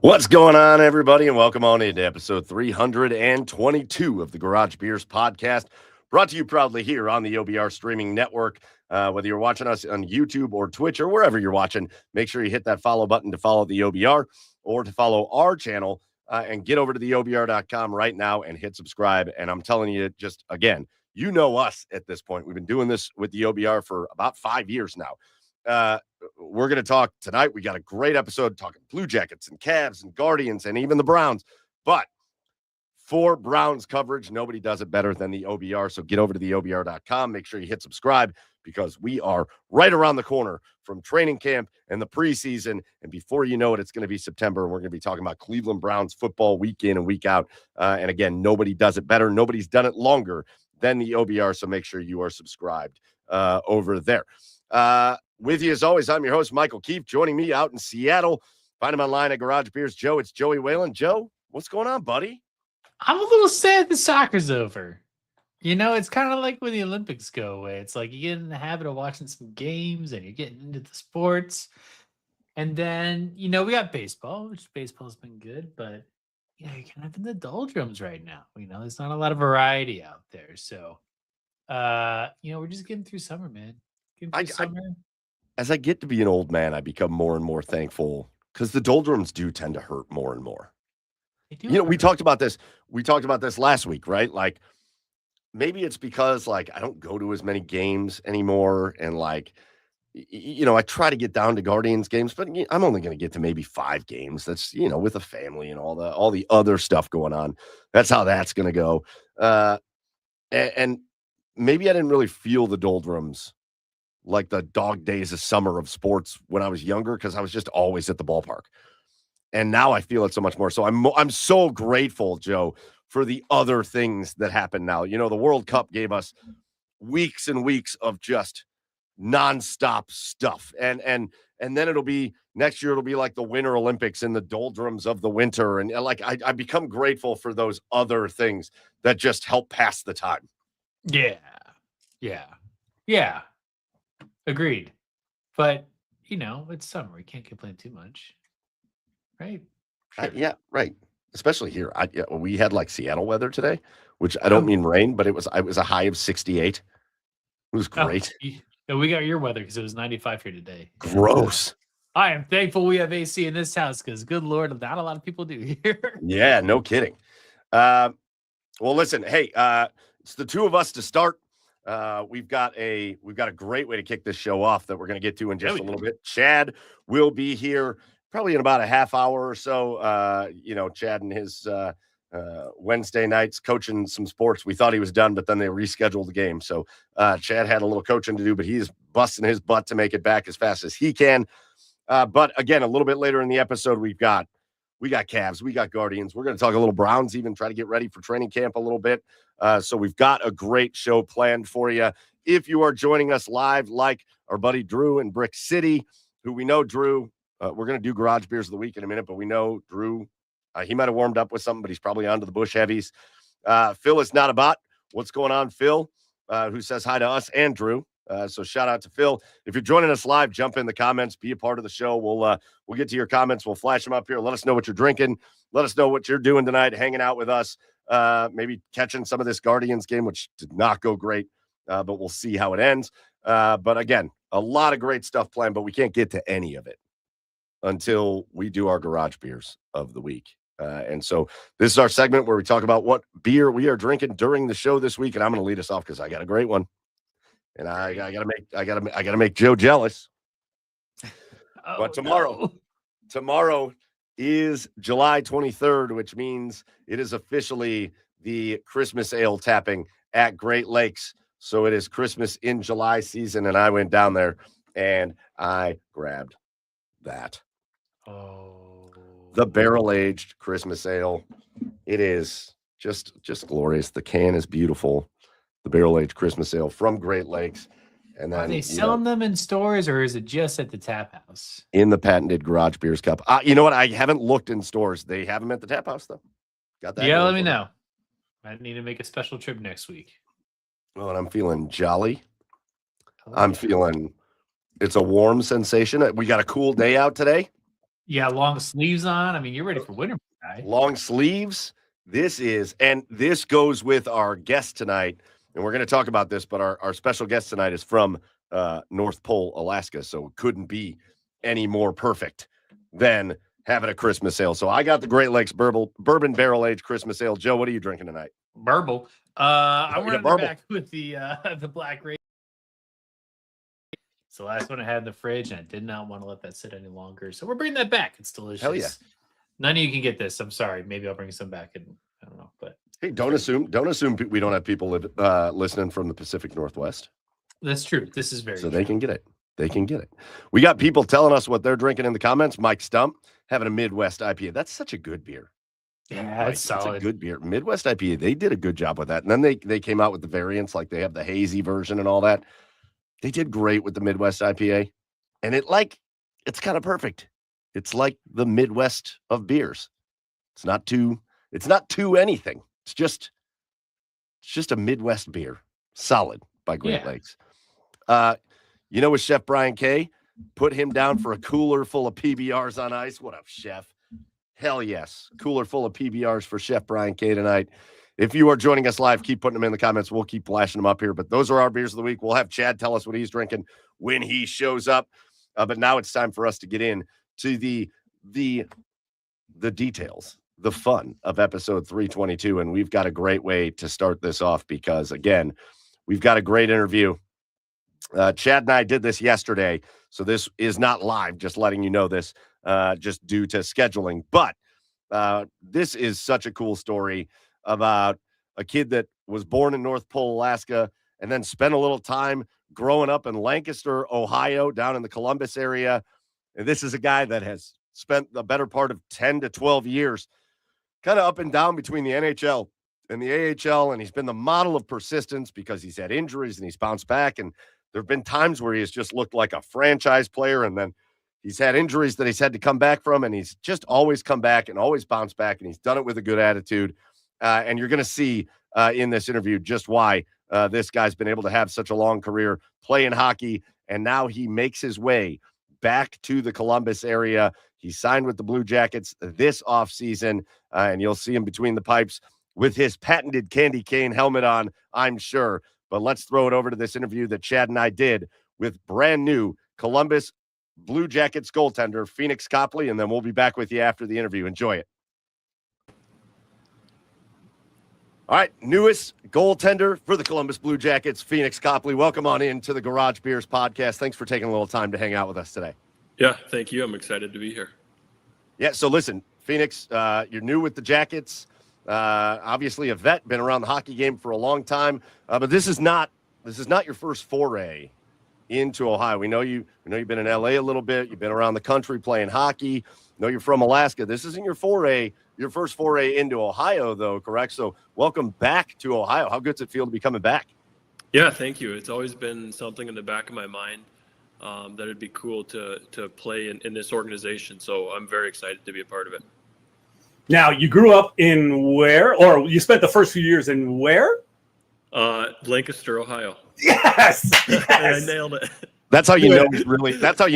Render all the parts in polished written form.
What's going on, everybody, and welcome on into episode 322 of the Garage Beers podcast, brought to you proudly here on the OBR streaming network. Whether you're watching us on YouTube or Twitch or wherever you're watching, make sure you hit that follow button to follow the OBR or to follow our channel and get over to the OBR.com right now and hit subscribe. And I'm telling you, just again, you know us at this point. We've been doing this with the OBR for about 5 years now. We're going to talk tonight. We got a great episode talking Blue Jackets and Cavs and Guardians and even the Browns. But for Browns coverage, nobody does it better than the OBR. So get over to the OBR.com. Make sure you hit subscribe because we are right around the corner from training camp and the preseason. And before you know it, it's going to be September. And we're going to be talking about Cleveland Browns football week in and week out. And again, nobody does it better. Nobody's done it longer than the OBR. So make sure you are subscribed over there. With you as always, I'm your host, Michael Keefe, joining me out in Seattle. Find him online at Garage Beers. Joe, it's Joey Whalen. Joe, what's going on, buddy? I'm a little sad the soccer's over. You know, it's kind of like when the Olympics go away. It's like you get in the habit of watching some games and you're getting into the sports. And then, you know, we got baseball, which baseball's been good, but, you know, you're kind of in the doldrums right now. You know, there's not a lot of variety out there. So, you know, we're just getting through summer, man. As I get to be an old man, I become more and more thankful because the doldrums do tend to hurt more and more. You know, we talked about this. We talked about this last week, right? Like, maybe it's because, like, I don't go to as many games anymore. And, like, you know, I try to get down to Guardians games, but I'm only going to get to maybe 5 games. That's, you know, with a family and all the other stuff going on. That's how that's going to go. And maybe I didn't really feel the doldrums like the dog days of summer of sports when I was younger because I was just always at the ballpark. And now I feel it so much more. So I'm so grateful, Joe, for the other things that happen now. You know, the World Cup gave us weeks and weeks of just nonstop stuff. And then it'll be next year, it'll be like the Winter Olympics in the doldrums of the winter. And like I become grateful for those other things that just help pass the time. Yeah. Agreed. But, you know, it's summer. You can't complain too much. Right? Sure. Yeah, right. Especially here. We had like Seattle weather today, which I don't mean rain, but it was a high of 68. It was great. We got your weather because it was 95 here today. Gross. I am thankful we have AC in this house because, good Lord, not a lot of people do here. Yeah, no kidding. Well, listen, hey, it's the two of us to start. We've got a great way to kick this show off that we're going to get to in just a little bit. Chad will be here probably in about a half hour or so. You know, Chad and his Wednesday nights coaching some sports. We thought he was done, but then they rescheduled the game. So Chad had a little coaching to do, but he's busting his butt to make it back as fast as he can. But again, a little bit later in the episode, we got Cavs, we got Guardians. We're going to talk a little Browns, even try to get ready for training camp a little bit. So we've got a great show planned for you. If you are joining us live, like our buddy Drew in Brick City, who we know Drew, we're going to do Garage Beers of the Week in a minute, but we know Drew, he might have warmed up with something, but he's probably onto the Bush Heavies. Phil is not a bot. What's going on, Phil, who says hi to us and Drew. So shout out to Phil. If you're joining us live, jump in the comments, be a part of the show. We'll get to your comments. We'll flash them up here. Let us know what you're drinking. Let us know what you're doing tonight, hanging out with us, maybe catching some of this Guardians game, which did not go great, but we'll see how it ends. But again, a lot of great stuff planned, but we can't get to any of it until we do our Garage Beers of the Week. And so this is our segment where we talk about what beer we are drinking during the show this week. And I'm going to lead us off because I got a great one. And I gotta make Joe jealous. But tomorrow is July 23rd, which means it is officially the Christmas ale tapping at Great Lakes. So it is Christmas in July season, and I went down there and I grabbed that. The barrel-aged Christmas ale. It is just glorious. The can is beautiful. The barrel-aged Christmas ale from Great Lakes. And then, are they selling them in stores, or is it just at the tap house? In the patented Garage Beers cup. You know what? I haven't looked in stores. They have them at the tap house, though. Got that? Yeah, let me know. I need to make a special trip next week. Well, and I'm feeling jolly. I'm feeling it's a warm sensation. We got a cool day out today. Yeah, long sleeves on. I mean, you're ready for winter, guy. Long sleeves. This goes with our guest tonight, and we're going to talk about this, but our special guest tonight is from North Pole, Alaska, so it couldn't be any more perfect than having a Christmas ale. So I got the Great Lakes Bourbon Barrel Aged Christmas Ale. Joe, what are you drinking tonight? Burble. I'm running Burble. back with the Black Race. It's the last one I had in the fridge, and I did not want to let that sit any longer. So we're bringing that back. It's delicious. Hell yeah. None of you can get this. I'm sorry. Maybe I'll bring some back, and I don't know. But hey, don't assume we don't have people listening from the Pacific Northwest. That's true. This is very so true. They can get it. They can get it. We got people telling us what they're drinking in the comments. Mike Stump having a Midwest IPA. That's such a good beer. Yeah, it's solid. It's a good beer. Midwest IPA, they did a good job with that. And then they came out with the variants, like they have the hazy version and all that. They did great with the Midwest IPA. And it's kind of perfect. It's like the Midwest of beers. It's not too anything. It's just a Midwest beer. Solid by Great Lakes. With Chef Brian K, put him down for a cooler full of PBRs on ice. What up, Chef? Hell yes. Cooler full of PBRs for Chef Brian K tonight. If you are joining us live, keep putting them in the comments. We'll keep flashing them up here. But those are our beers of the week. We'll have Chad tell us what he's drinking when he shows up. But now it's time for us to get in to the details, the fun of episode 322. And we've got a great way to start this off because, again, we've got a great interview. Chad and I did this yesterday, so this is not live, just letting you know this, just due to scheduling. But this is such a cool story about a kid that was born in North Pole, Alaska, and then spent a little time growing up in Lancaster, Ohio, down in the Columbus area. And this is a guy that has spent the better part of 10 to 12 years kind of up and down between the NHL and the AHL, and he's been the model of persistence because he's had injuries and he's bounced back. And there have been times where he has just looked like a franchise player, and then he's had injuries that he's had to come back from, and he's just always come back and always bounced back, and he's done it with a good attitude. And you're going to see in this interview just why this guy's been able to have such a long career playing hockey, and now he makes his way back to the Columbus area. He signed with the Blue Jackets this offseason, and you'll see him between the pipes with his patented candy cane helmet on, I'm sure. But let's throw it over to this interview that Chad and I did with brand new Columbus Blue Jackets goaltender Pheonix Copley, and then we'll be back with you after the interview. Enjoy it. All right, newest goaltender for the Columbus Blue Jackets, Pheonix Copley. Welcome on in to the Garage Beers podcast. Thanks for taking a little time to hang out with us today. Yeah, thank you. I'm excited to be here. Yeah, so listen, Pheonix, you're new with the Jackets. Obviously a vet, been around the hockey game for a long time, but this is not your first foray into Ohio. We know you've been in LA a little bit. You've been around the country playing hockey. Know you're from Alaska. This isn't your first foray into Ohio, though, correct? So welcome back to Ohio. How good does it feel to be coming back? Yeah, thank you. It's always been something in the back of my mind that it'd be cool to play in this organization. So I'm very excited to be a part of it. Now, you grew up in where, or you spent the first few years in where? Lancaster, Ohio. Yes. I nailed it. That's how you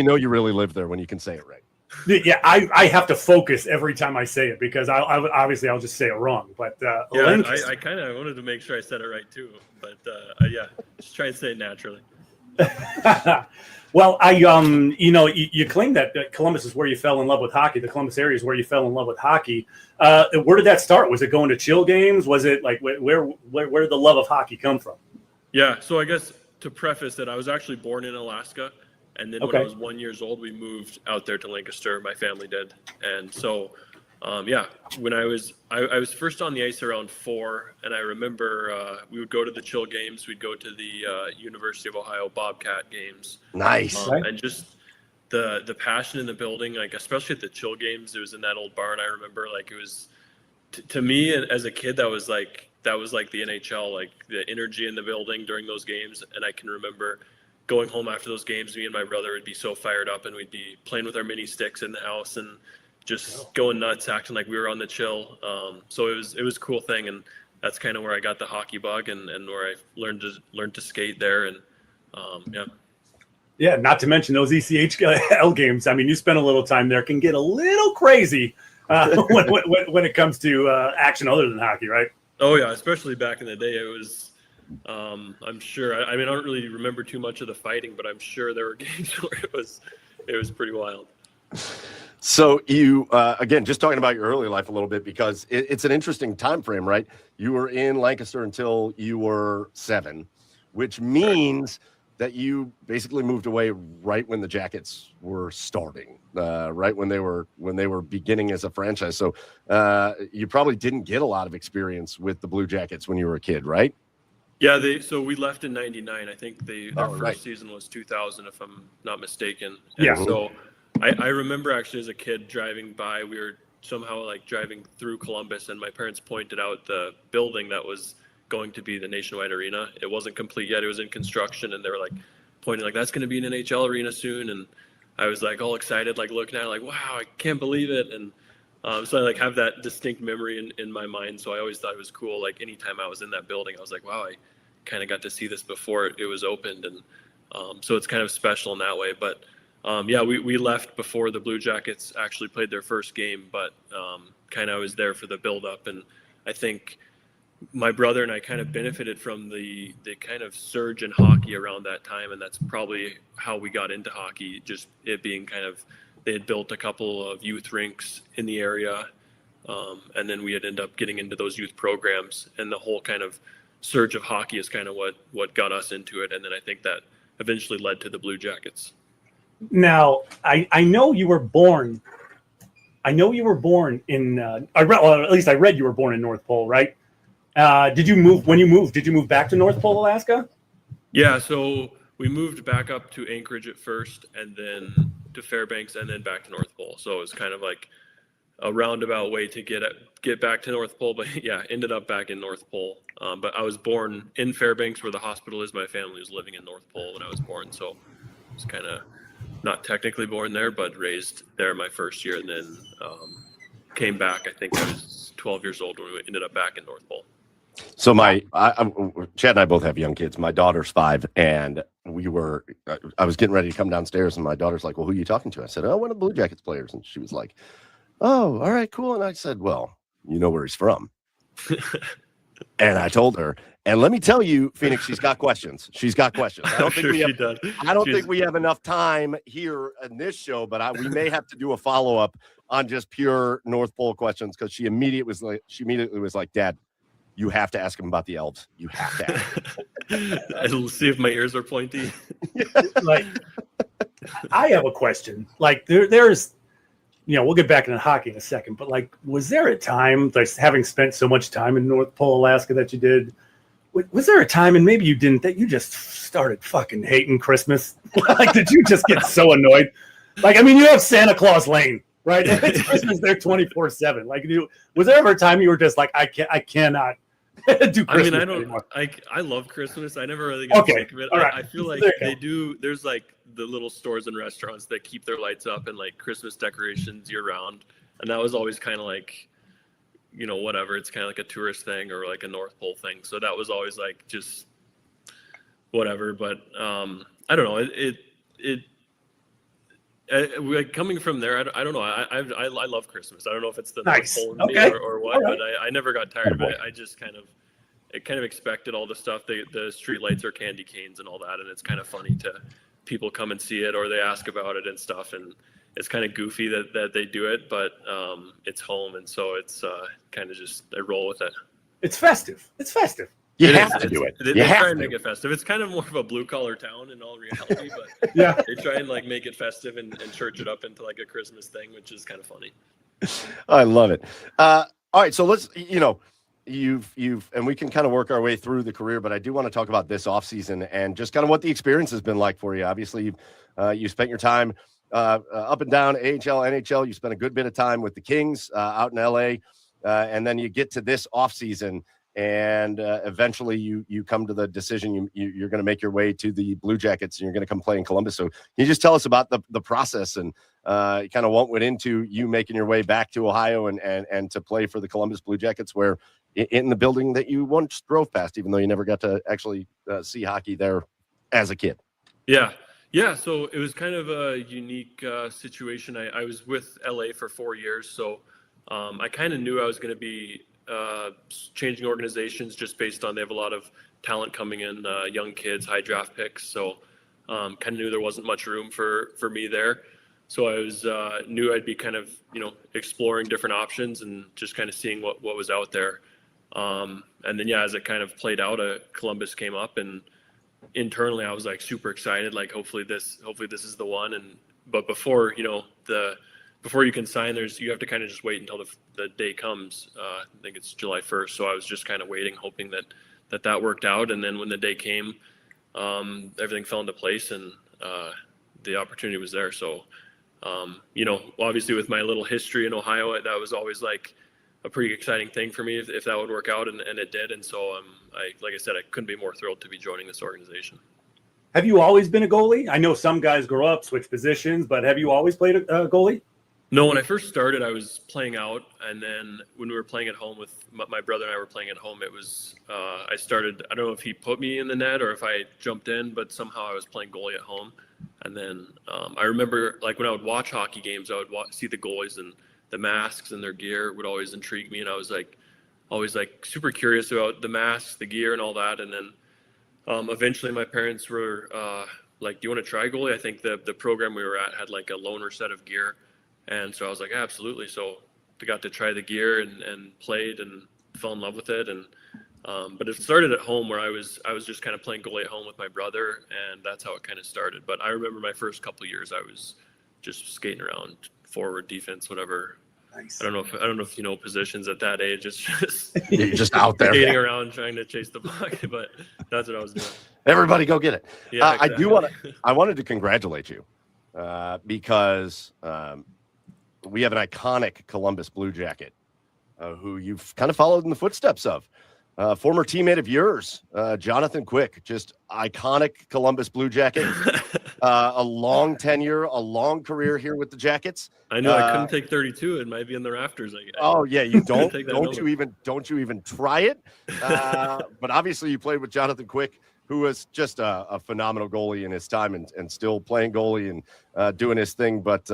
know you really live there when you can say it right. Yeah, I have to focus every time I say it because I'll just say it wrong. But yeah, I kind of wanted to make sure I said it right too. But yeah, just try and say it naturally. Well, you claim that Columbus is where you fell in love with hockey. The Columbus area is where you fell in love with hockey. Where did that start? Was it going to chill games? Was it like where did the love of hockey come from? Yeah, so I guess to preface that, I was actually born in Alaska, and then when I was 1 year old, we moved out there to Lancaster. My family did, and so when I was first on the ice around 4, and I remember we would go to the chill games. We'd go to the University of Ohio Bobcat games. Nice. And just the passion in the building, like especially at the chill games. It was in that old barn. I remember like it was to me as a kid that was like the NHL, like the energy in the building during those games. And I can remember going home after those games. Me and my brother would be so fired up, and we'd be playing with our mini sticks in the house and just going nuts, acting like we were on the chill. So it was a cool thing, and that's kind of where I got the hockey bug and where I learned to skate there. And yeah. Yeah, not to mention those ECHL games. I mean, you spend a little time there, can get a little crazy when it comes to action other than hockey, right? Oh yeah, especially back in the day, it was. I'm sure. I mean, I don't really remember too much of the fighting, but I'm sure there were games where it was pretty wild. So you again, just talking about your early life a little bit, because it's an interesting time frame, right? You were in Lancaster until you were 7, which means that you basically moved away right when the Jackets were starting, right when they were beginning as a franchise. So you probably didn't get a lot of experience with the Blue Jackets when you were a kid, right? Yeah, so we left in '99. I think their right. first season was 2000, if I'm not mistaken. Yeah. And so I remember actually as a kid driving by, we were somehow like driving through Columbus, and my parents pointed out the building that was going to be the Nationwide Arena. It wasn't complete yet; it was in construction, and they were like pointing like, "That's going to be an NHL arena soon." And I was like all excited, like looking at it, like, "Wow, I can't believe it!" And so I like have that distinct memory in my mind. So I always thought it was cool. Like anytime I was in that building, I was like, wow, I kind of got to see this before it was opened. And so it's kind of special in that way. But yeah, we left before the Blue Jackets actually played their first game, but kind of I was there for the build up. And I think my brother and I kind of benefited from the kind of surge in hockey around that time. And that's probably how we got into hockey, just it being kind of, they had built a couple of youth rinks in the area, and then we had ended up getting into those youth programs, and the whole kind of surge of hockey is kind of what got us into it, and then I think that eventually led to the Blue Jackets. Now, I know you were born. I know you were born in. At least I read you were born in North Pole, right? Did you move when you moved? Did you move back to North Pole, Alaska? Yeah, so we moved back up to Anchorage at first, and then to Fairbanks, and then back to North Pole. So it was kind of like a roundabout way to get back to North Pole, but yeah, ended up back in North Pole. But I was born in Fairbanks, where the hospital is. My family was living in North Pole when I was born, so I was kind of not technically born there, but raised there my first year, and then came back. I think I was 12 years old when we ended up back in North Pole. So Chad and I both have young kids. My daughter's 5, and I was getting ready to come downstairs, and my daughter's like, "Well, who are you talking to?" I said, "Oh, one of the Blue Jackets players." And she was like, "Oh, all right, cool." And I said, "Well, you know where he's from." And I told her, and let me tell you, Pheonix, she's got questions. She's got questions. I don't think we have, I don't think we have enough time here in this show, but we may have to do a follow-up on just pure North Pole questions, because she immediately was like, "Dad, you have to ask him about the elves. You have to ask him." I'll see if my ears are pointy. Like, I have a question. Like, there's, we'll get back into hockey in a second, but like, was there a time, like having spent so much time in North Pole, Alaska that you did, was there a time, and maybe you didn't, that you just started fucking hating Christmas? Like, did you just get so annoyed? Like, I mean, you have Santa Claus Lane, right? It's Christmas there 24/7. Like, was there ever a time you were just like, I cannot do Christmas I mean, anymore? I love Christmas. I never really got sick of it. All right. I feel like there's like the little stores and restaurants that keep their lights up and like Christmas decorations year round. And that was always kind of like, whatever. It's kind of like a tourist thing or like a North Pole thing. So that was always like just whatever. But I don't know. Like coming from there, I don't know. I love Christmas. I don't know if it's the Nice. North Pole in me or what, but I never got tired of it. I just kind of expected all the stuff. The street lights are candy canes and all that, and it's kind of funny to people come and see it or they ask about it and stuff. And it's kind of goofy that they do it, but it's home, and so it's kind of just I roll with it. It's festive. It's festive. You have to do it. They try and make it festive. It's kind of more of a blue collar town in all reality, but Yeah. they try and like make it festive and church it up into like a Christmas thing, which is kind of funny. I love it. All right, so let's, you've and we can kind of work our way through the career, but I do want to talk about this offseason and just kind of what the experience has been like for you. Obviously, you spent your time up and down AHL, NHL. You spent a good bit of time with the Kings out in LA, and then you get to this offseason, and eventually you come to the decision you're going to make your way to the Blue Jackets, and you're going to come play in Columbus. So can you just tell us about the process and kind of what went into you making your way back to Ohio and to play for the Columbus Blue Jackets, where in the building that you once drove past, even though you never got to actually see hockey there as a kid? Yeah, Yeah, so it was kind of a unique situation. I was with LA for 4 years, so I kind of knew I was going to be changing organizations just based on they have a lot of talent coming in, young kids, high draft picks. So kind of knew there wasn't much room for me there. So I was knew I'd be kind of exploring different options and just kind of seeing what was out there. And then as it kind of played out, Columbus came up, and internally I was like super excited, like hopefully this is the one. But before before you can sign, you have to kind of just wait until the day comes. I think it's July 1st, so I was just kind of waiting, hoping that worked out. And then when the day came, everything fell into place, and the opportunity was there. So obviously with my little history in Ohio, that was always like a pretty exciting thing for me if that would work out, and it did. And so like I said, I couldn't be more thrilled to be joining this organization. Have you always been a goalie? I know some guys grow up, switch positions, but have you always played a goalie? No, when I first started, I was playing out, and then when we were playing at home with my brother and I were playing at home, it was I started. I don't know if he put me in the net or if I jumped in, but somehow I was playing goalie at home. And then I remember, like, when I would watch hockey games, I would see the goalies, and the masks and their gear would always intrigue me, and I was like always like super curious about the masks, the gear, and all that. And then eventually my parents were like, "Do you want to try goalie?" I think the program we were at had like a loaner set of gear. And so I was like, absolutely. So I got to try the gear and played and fell in love with it. And but it started at home, where I was just kind of playing goalie at home with my brother, and that's how it kind of started. But I remember my first couple of years, I was just skating around, forward, defense, whatever. Nice. I don't know if you know positions at that age. It's just You're just out there skating around trying to chase the puck, but that's what I was doing. Everybody go get it. Yeah, exactly. I wanted to congratulate you because we have an iconic Columbus Blue Jacket who you've kind of followed in the footsteps of. Former teammate of yours, Jonathan Quick, just iconic Columbus Blue Jacket. A long tenure, a long career here with the Jackets. I knew I couldn't take 32. It might be in the rafters. Oh yeah, you don't don't you even try it. But obviously you played with Jonathan Quick, who was just a phenomenal goalie in his time, and still playing goalie and doing his thing. But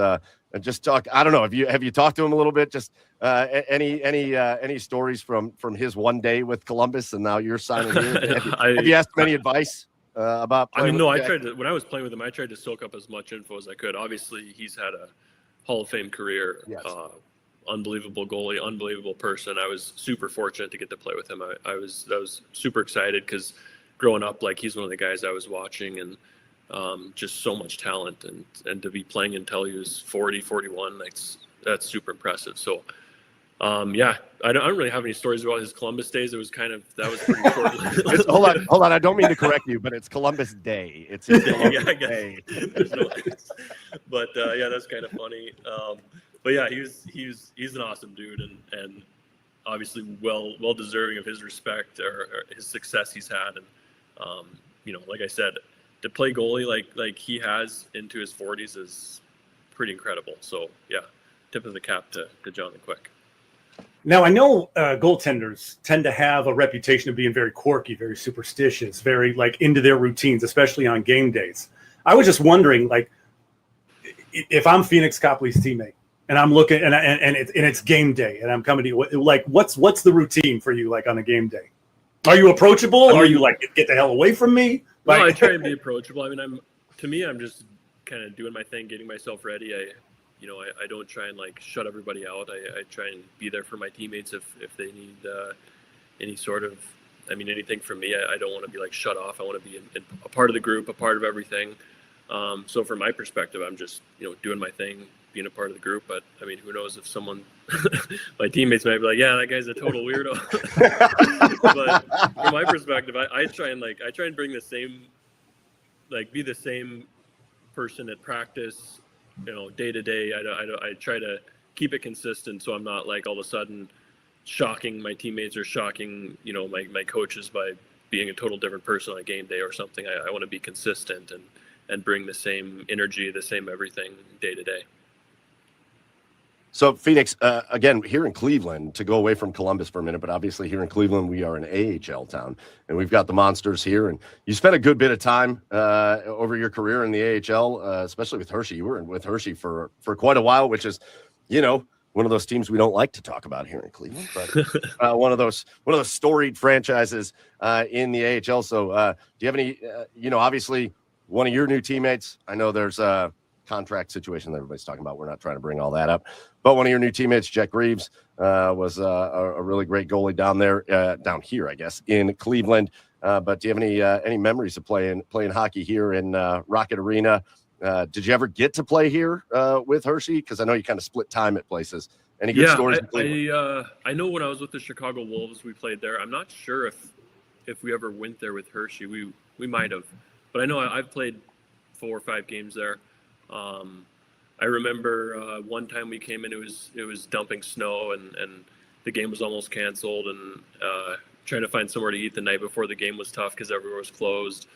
and just talk. I don't know. Have you talked to him a little bit? Just any stories from his one day with Columbus, and now you're signing here? Have you asked him any advice about? I mean, no. I tried to, when I was playing with him, I tried to soak up as much info as I could. Obviously, he's had a Hall of Fame career. Yes. Unbelievable goalie, unbelievable person. I was super fortunate to get to play with him. I was super excited because growing up, like, he's one of the guys I was watching, and just so much talent, and to be playing until he was 40, 41, that's super impressive. So I don't really have any stories about his Columbus days. It was that was pretty short. Hold on. I don't mean to correct you, but it's Columbus Day. It's his Columbus Day. But that's kind of funny. But yeah, he's an awesome dude, and obviously well deserving of his respect or his success he's had. And like I said, to play goalie like he has into his 40s is pretty incredible. So yeah, tip of the cap to Jonathan Quick. Now, I know goaltenders tend to have a reputation of being very quirky, very superstitious, very into their routines, especially on game days. I was just wondering, if I'm Pheonix Copley's teammate and I'm looking and it's game day and I'm coming to you, what's the routine for you on a game day? Are you approachable? Are you get the hell away from me? No, I try and be approachable. I mean, I'm just kind of doing my thing, getting myself ready. I don't try and shut everybody out. I try and be there for my teammates if they need any sort of, anything from me. I don't want to be shut off. I want to be a part of the group, a part of everything. So from my perspective, I'm just, doing my thing, being a part of the group. But who knows if someone, my teammates might be like, yeah, that guy's a total weirdo. But from my perspective, I try and bring the same, be the same person at practice, day to day. I try to keep it consistent, so I'm not all of a sudden shocking my teammates or shocking, my coaches by being a total different person on a game day or something. I want to be consistent and bring the same energy, the same everything day to day. So Phoenix, again, here in Cleveland, to go away from Columbus for a minute, but obviously here in Cleveland, we are an AHL town, and we've got the Monsters here. And you spent a good bit of time over your career in the AHL, especially with Hershey. You were with Hershey for quite a while, which is, one of those teams we don't like to talk about here in Cleveland, but one of those storied franchises in the AHL. So do you have any, obviously one of your new teammates, I know there's a contract situation that everybody's talking about. We're not trying to bring all that up. But one of your new teammates, Jack Reeves, was a really great goalie down here, I guess, in Cleveland. But do you have any memories of playing hockey here in Rocket Arena? Did you ever get to play here with Hershey? Because I know you kind of split time at places. Any good stories in Cleveland? I know when I was with the Chicago Wolves, we played there. I'm not sure if we ever went there with Hershey. We might have. But I know I've played 4 or 5 games there. I remember one time we came in, it was dumping snow and the game was almost canceled, and trying to find somewhere to eat the night before the game was tough because everywhere was closed.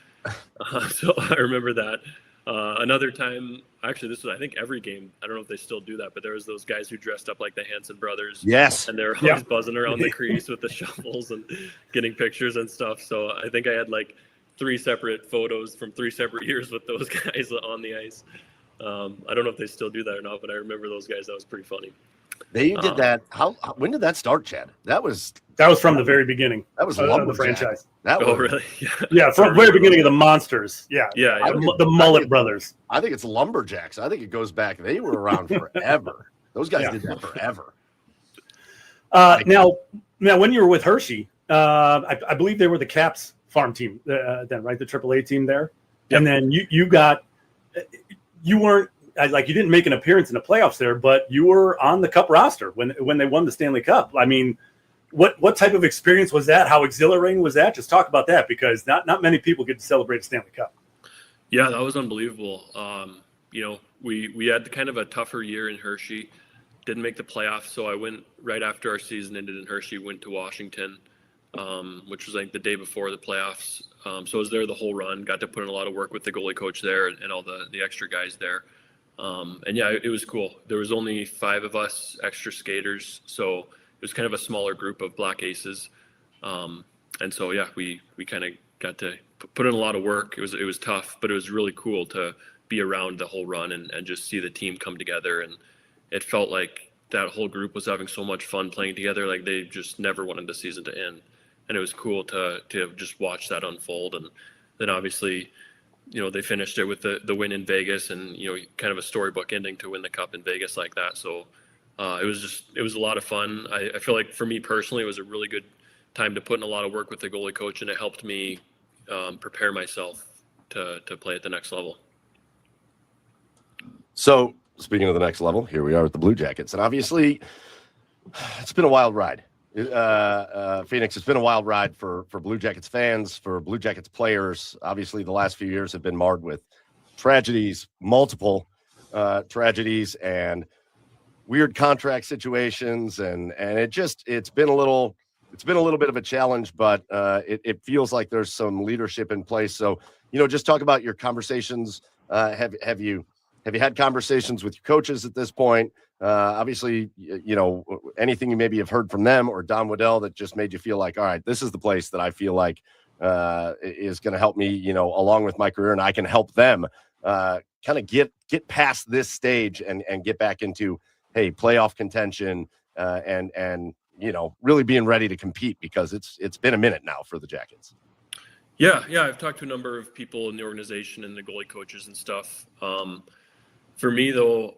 So I remember that. Another time, actually, this was, I think, every game. I don't know if they still do that, but there was those guys who dressed up like the Hanson brothers. Yes. And they're always buzzing around the crease with the shovels and getting pictures and stuff. So I think I had like 3 separate photos from 3 separate years with those guys on the ice. I don't know if they still do that or not, but I remember those guys. That was pretty funny. They did that. When did that start, Chad? That was from the very beginning. That was the franchise. Really? Yeah, from the very beginning of the Monsters. Yeah. The Mullet Brothers. I think it's Lumberjacks. I think it goes back. They were around forever. Those guys did that forever. Now, when you were with Hershey, I believe they were the Caps farm team then, right? The AAA team there. Yep. And then you weren't, like, you didn't make an appearance in the playoffs there, but you were on the Cup roster when they won the Stanley Cup. I mean, what type of experience was that? How exhilarating was that? Just talk about that, because not many people get to celebrate a Stanley Cup. Yeah, that was unbelievable. We had kind of a tougher year in Hershey, didn't make the playoffs. So I went right after our season ended in Hershey, went to Washington, which was like the day before the playoffs. So I was there the whole run, got to put in a lot of work with the goalie coach there and all the extra guys there. And yeah, it was cool. There was only 5 of us extra skaters. So it was kind of a smaller group of Black Aces. And so, yeah, we kind of got to put in a lot of work. It was tough, but it was really cool to be around the whole run and just see the team come together. And it felt like that whole group was having so much fun playing together. Like they just never wanted the season to end. And it was cool to just watch that unfold. And then obviously, they finished it with the win in Vegas, and, kind of a storybook ending to win the Cup in Vegas like that. So it was a lot of fun. I feel like for me personally, it was a really good time to put in a lot of work with the goalie coach, and it helped me prepare myself to play at the next level. So speaking of the next level, here we are with the Blue Jackets, and obviously it's been a wild ride. Phoenix, it's been a wild ride for Blue Jackets fans, for Blue Jackets players. Obviously, the last few years have been marred with tragedies, multiple tragedies, and weird contract situations, and it's been a little bit of a challenge, but it feels like there's some leadership in place. So, just talk about your conversations. Have you had conversations with your coaches at this point? Obviously, anything you maybe have heard from them or Don Waddell that just made you feel like, all right, this is the place that I feel like is going to help me, along with my career, and I can help them kind of get past this stage and get back into, hey, playoff contention and really being ready to compete, because it's been a minute now for the Jackets. Yeah, I've talked to a number of people in the organization and the goalie coaches and stuff. For me, though,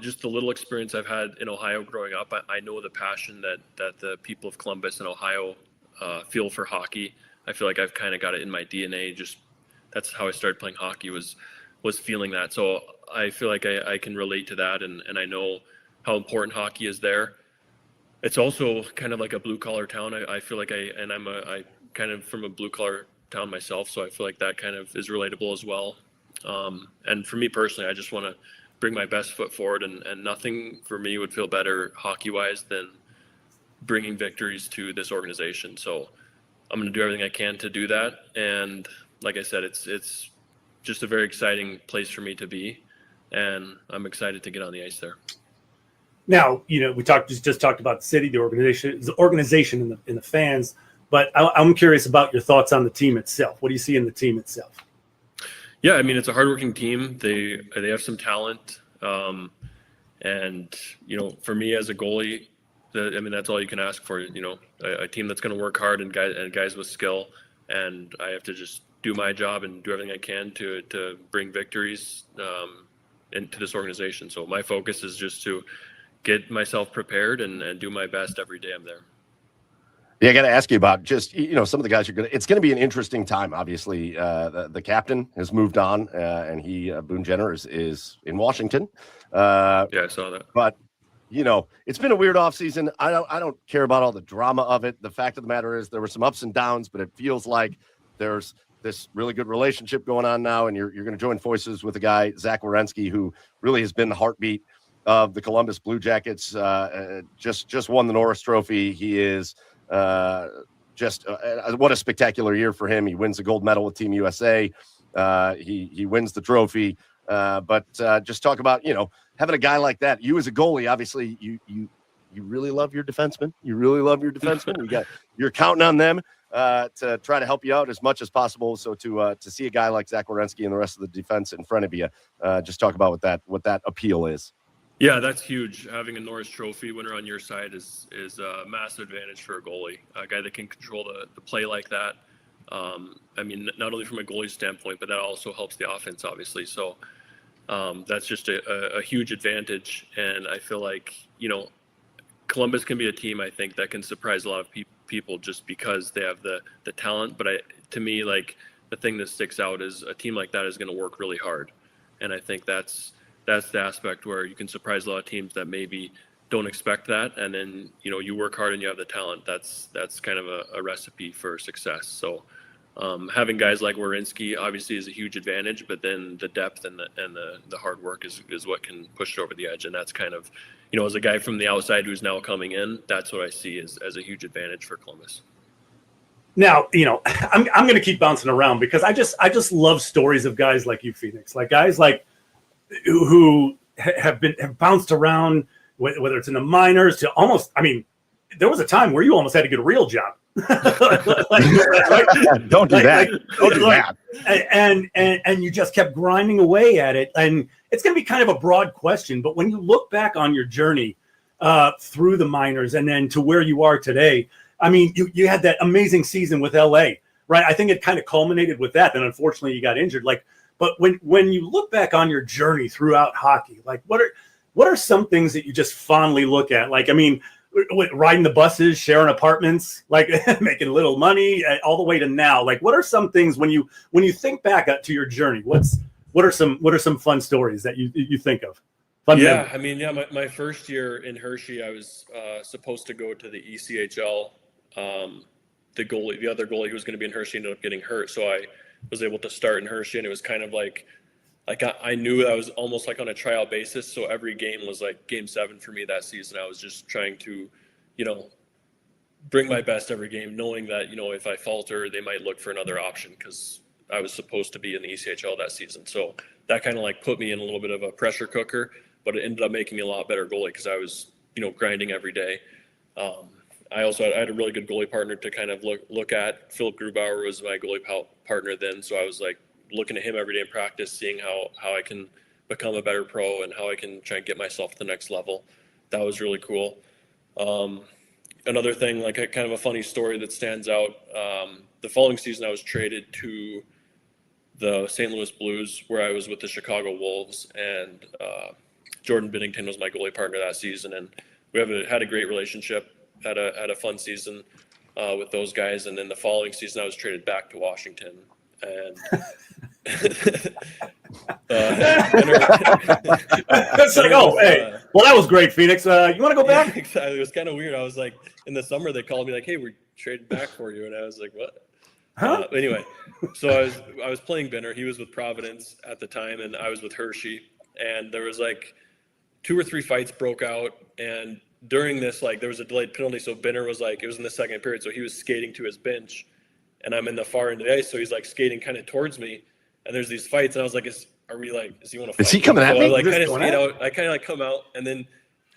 just the little experience I've had in Ohio growing up, I know the passion that the people of Columbus and Ohio feel for hockey. I feel like I've kind of got it in my DNA. Just that's how I started playing hockey, was feeling that. So I feel like I can relate to that, and I know how important hockey is there. It's also kind of like a blue collar town. I feel like I'm kind of from a blue collar town myself, so I feel like that kind of is relatable as well. And for me personally, I just want to bring my best foot forward, and nothing for me would feel better hockey-wise than bringing victories to this organization. So I'm going to do everything I can to do that. And like I said, it's just a very exciting place for me to be, and I'm excited to get on the ice there. Now, we just talked about the city, the organization, and the fans. But I'm curious about your thoughts on the team itself. What do you see in the team itself? Yeah, I mean, it's a hardworking team. They have some talent, and for me as a goalie, that's all you can ask for. A team that's going to work hard and guys with skill, and I have to just do my job and do everything I can to bring victories into this organization. So my focus is just to get myself prepared and do my best every day I'm there. Yeah, I got to ask you about just, some of the guys it's going to be an interesting time. Obviously, the captain has moved on, and Boone Jenner is in Washington. Yeah, I saw that. But, it's been a weird offseason. I don't care about all the drama of it. The fact of the matter is there were some ups and downs, but it feels like there's this really good relationship going on now, and you're going to join forces with a guy, Zach Werenski, who really has been the heartbeat of the Columbus Blue Jackets. Just won the Norris Trophy. He is what a spectacular year for him. He wins the gold medal with Team USA. He wins the trophy. But just talk about, having a guy like that. You as a goalie, obviously you really love your defensemen. You're counting on them to try to help you out as much as possible. So to see a guy like Zach Werenski and the rest of the defense in front of you, just talk about what that appeal is. Yeah, that's huge. Having a Norris Trophy winner on your side is a massive advantage for a goalie, a guy that can control the play like that. Not only from a goalie standpoint, but that also helps the offense, obviously. So that's just a huge advantage. And I feel like, Columbus can be a team, I think, that can surprise a lot of people just because they have the talent. But to me, like, the thing that sticks out is a team like that is going to work really hard. And I think that's the aspect where you can surprise a lot of teams that maybe don't expect that. And then, you work hard and you have the talent. That's kind of a recipe for success. So having guys like Werenski obviously is a huge advantage, but then the depth and the hard work is what can push it over the edge. And that's kind of, as a guy from the outside who's now coming in, that's what I see as a huge advantage for Columbus. Now, I'm going to keep bouncing around because I just love stories of guys like you, Pheonix, like guys like who have bounced around, whether it's in the minors to almost, there was a time where you almost had to get a real job. Don't do that. And you just kept grinding away at it. And it's going to be kind of a broad question, but when you look back on your journey through the minors and then to where you are today, you had that amazing season with LA, right? I think it kind of culminated with that. Then unfortunately you got injured. But when you look back on your journey throughout hockey, like what are some things that you just fondly look at? Like, riding the buses, sharing apartments, like making little money, all the way to now. Like, what are some things when you think back to your journey? What are some fun stories that you think of? My first year in Hershey, I was supposed to go to the ECHL. The other goalie who was going to be in Hershey ended up getting hurt, so I was able to start in Hershey, and it was kind of like I knew I was almost like on a trial basis. So every game was like game 7 for me that season. I was just trying to, bring my best every game, knowing that, if I falter, they might look for another option because I was supposed to be in the ECHL that season. So that kind of like put me in a little bit of a pressure cooker, but it ended up making me a lot better goalie because I was, grinding every day. I had a really good goalie partner to kind of look at. Philip Grubauer was my goalie partner then. So I was like looking at him every day in practice, seeing how I can become a better pro and how I can try and get myself to the next level. That was really cool. Another thing, like kind of a funny story that stands out, the following season I was traded to the St. Louis Blues, where I was with the Chicago Wolves, and Jordan Binnington was my goalie partner that season, and we had a great relationship, had a fun season with those guys. And then the following season I was traded back to Washington, and it's like, well, that was great, Pheonix. You want to go back? Yeah, exactly. It was kind of weird. I was like, in the summer they called me like, "Hey, we're traded back for you," and I was like, "What?" Huh? Anyway, so I was playing Binner. He was with Providence at the time, and I was with Hershey. And there was like 2 or 3 fights broke out, and during this, like, there was a delayed penalty. So Binner was like, it was in the second period, so he was skating to his bench, and I'm in the far end of the ice, so he's like skating kind of towards me, and there's these fights, and I was like, is he want to fight? Is he coming at me? I like kind of skate out. I kind of like come out, and then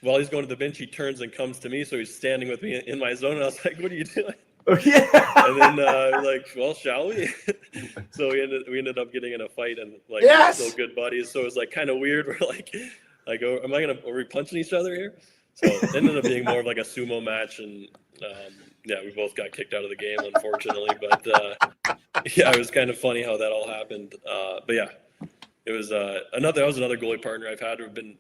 while he's going to the bench, he turns and comes to me. So he's standing with me in my zone. And I was like, what are you doing? Oh, yeah. And then like, well, shall we? So we ended up getting in a fight, and like Yes! we're still good buddies. So it was like kind of weird. We're like, are we punching each other here? So it ended up being more of like a sumo match, and yeah, we both got kicked out of the game, unfortunately. But yeah, it was kind of funny how that all happened. But yeah, it was that was another goalie partner I've had.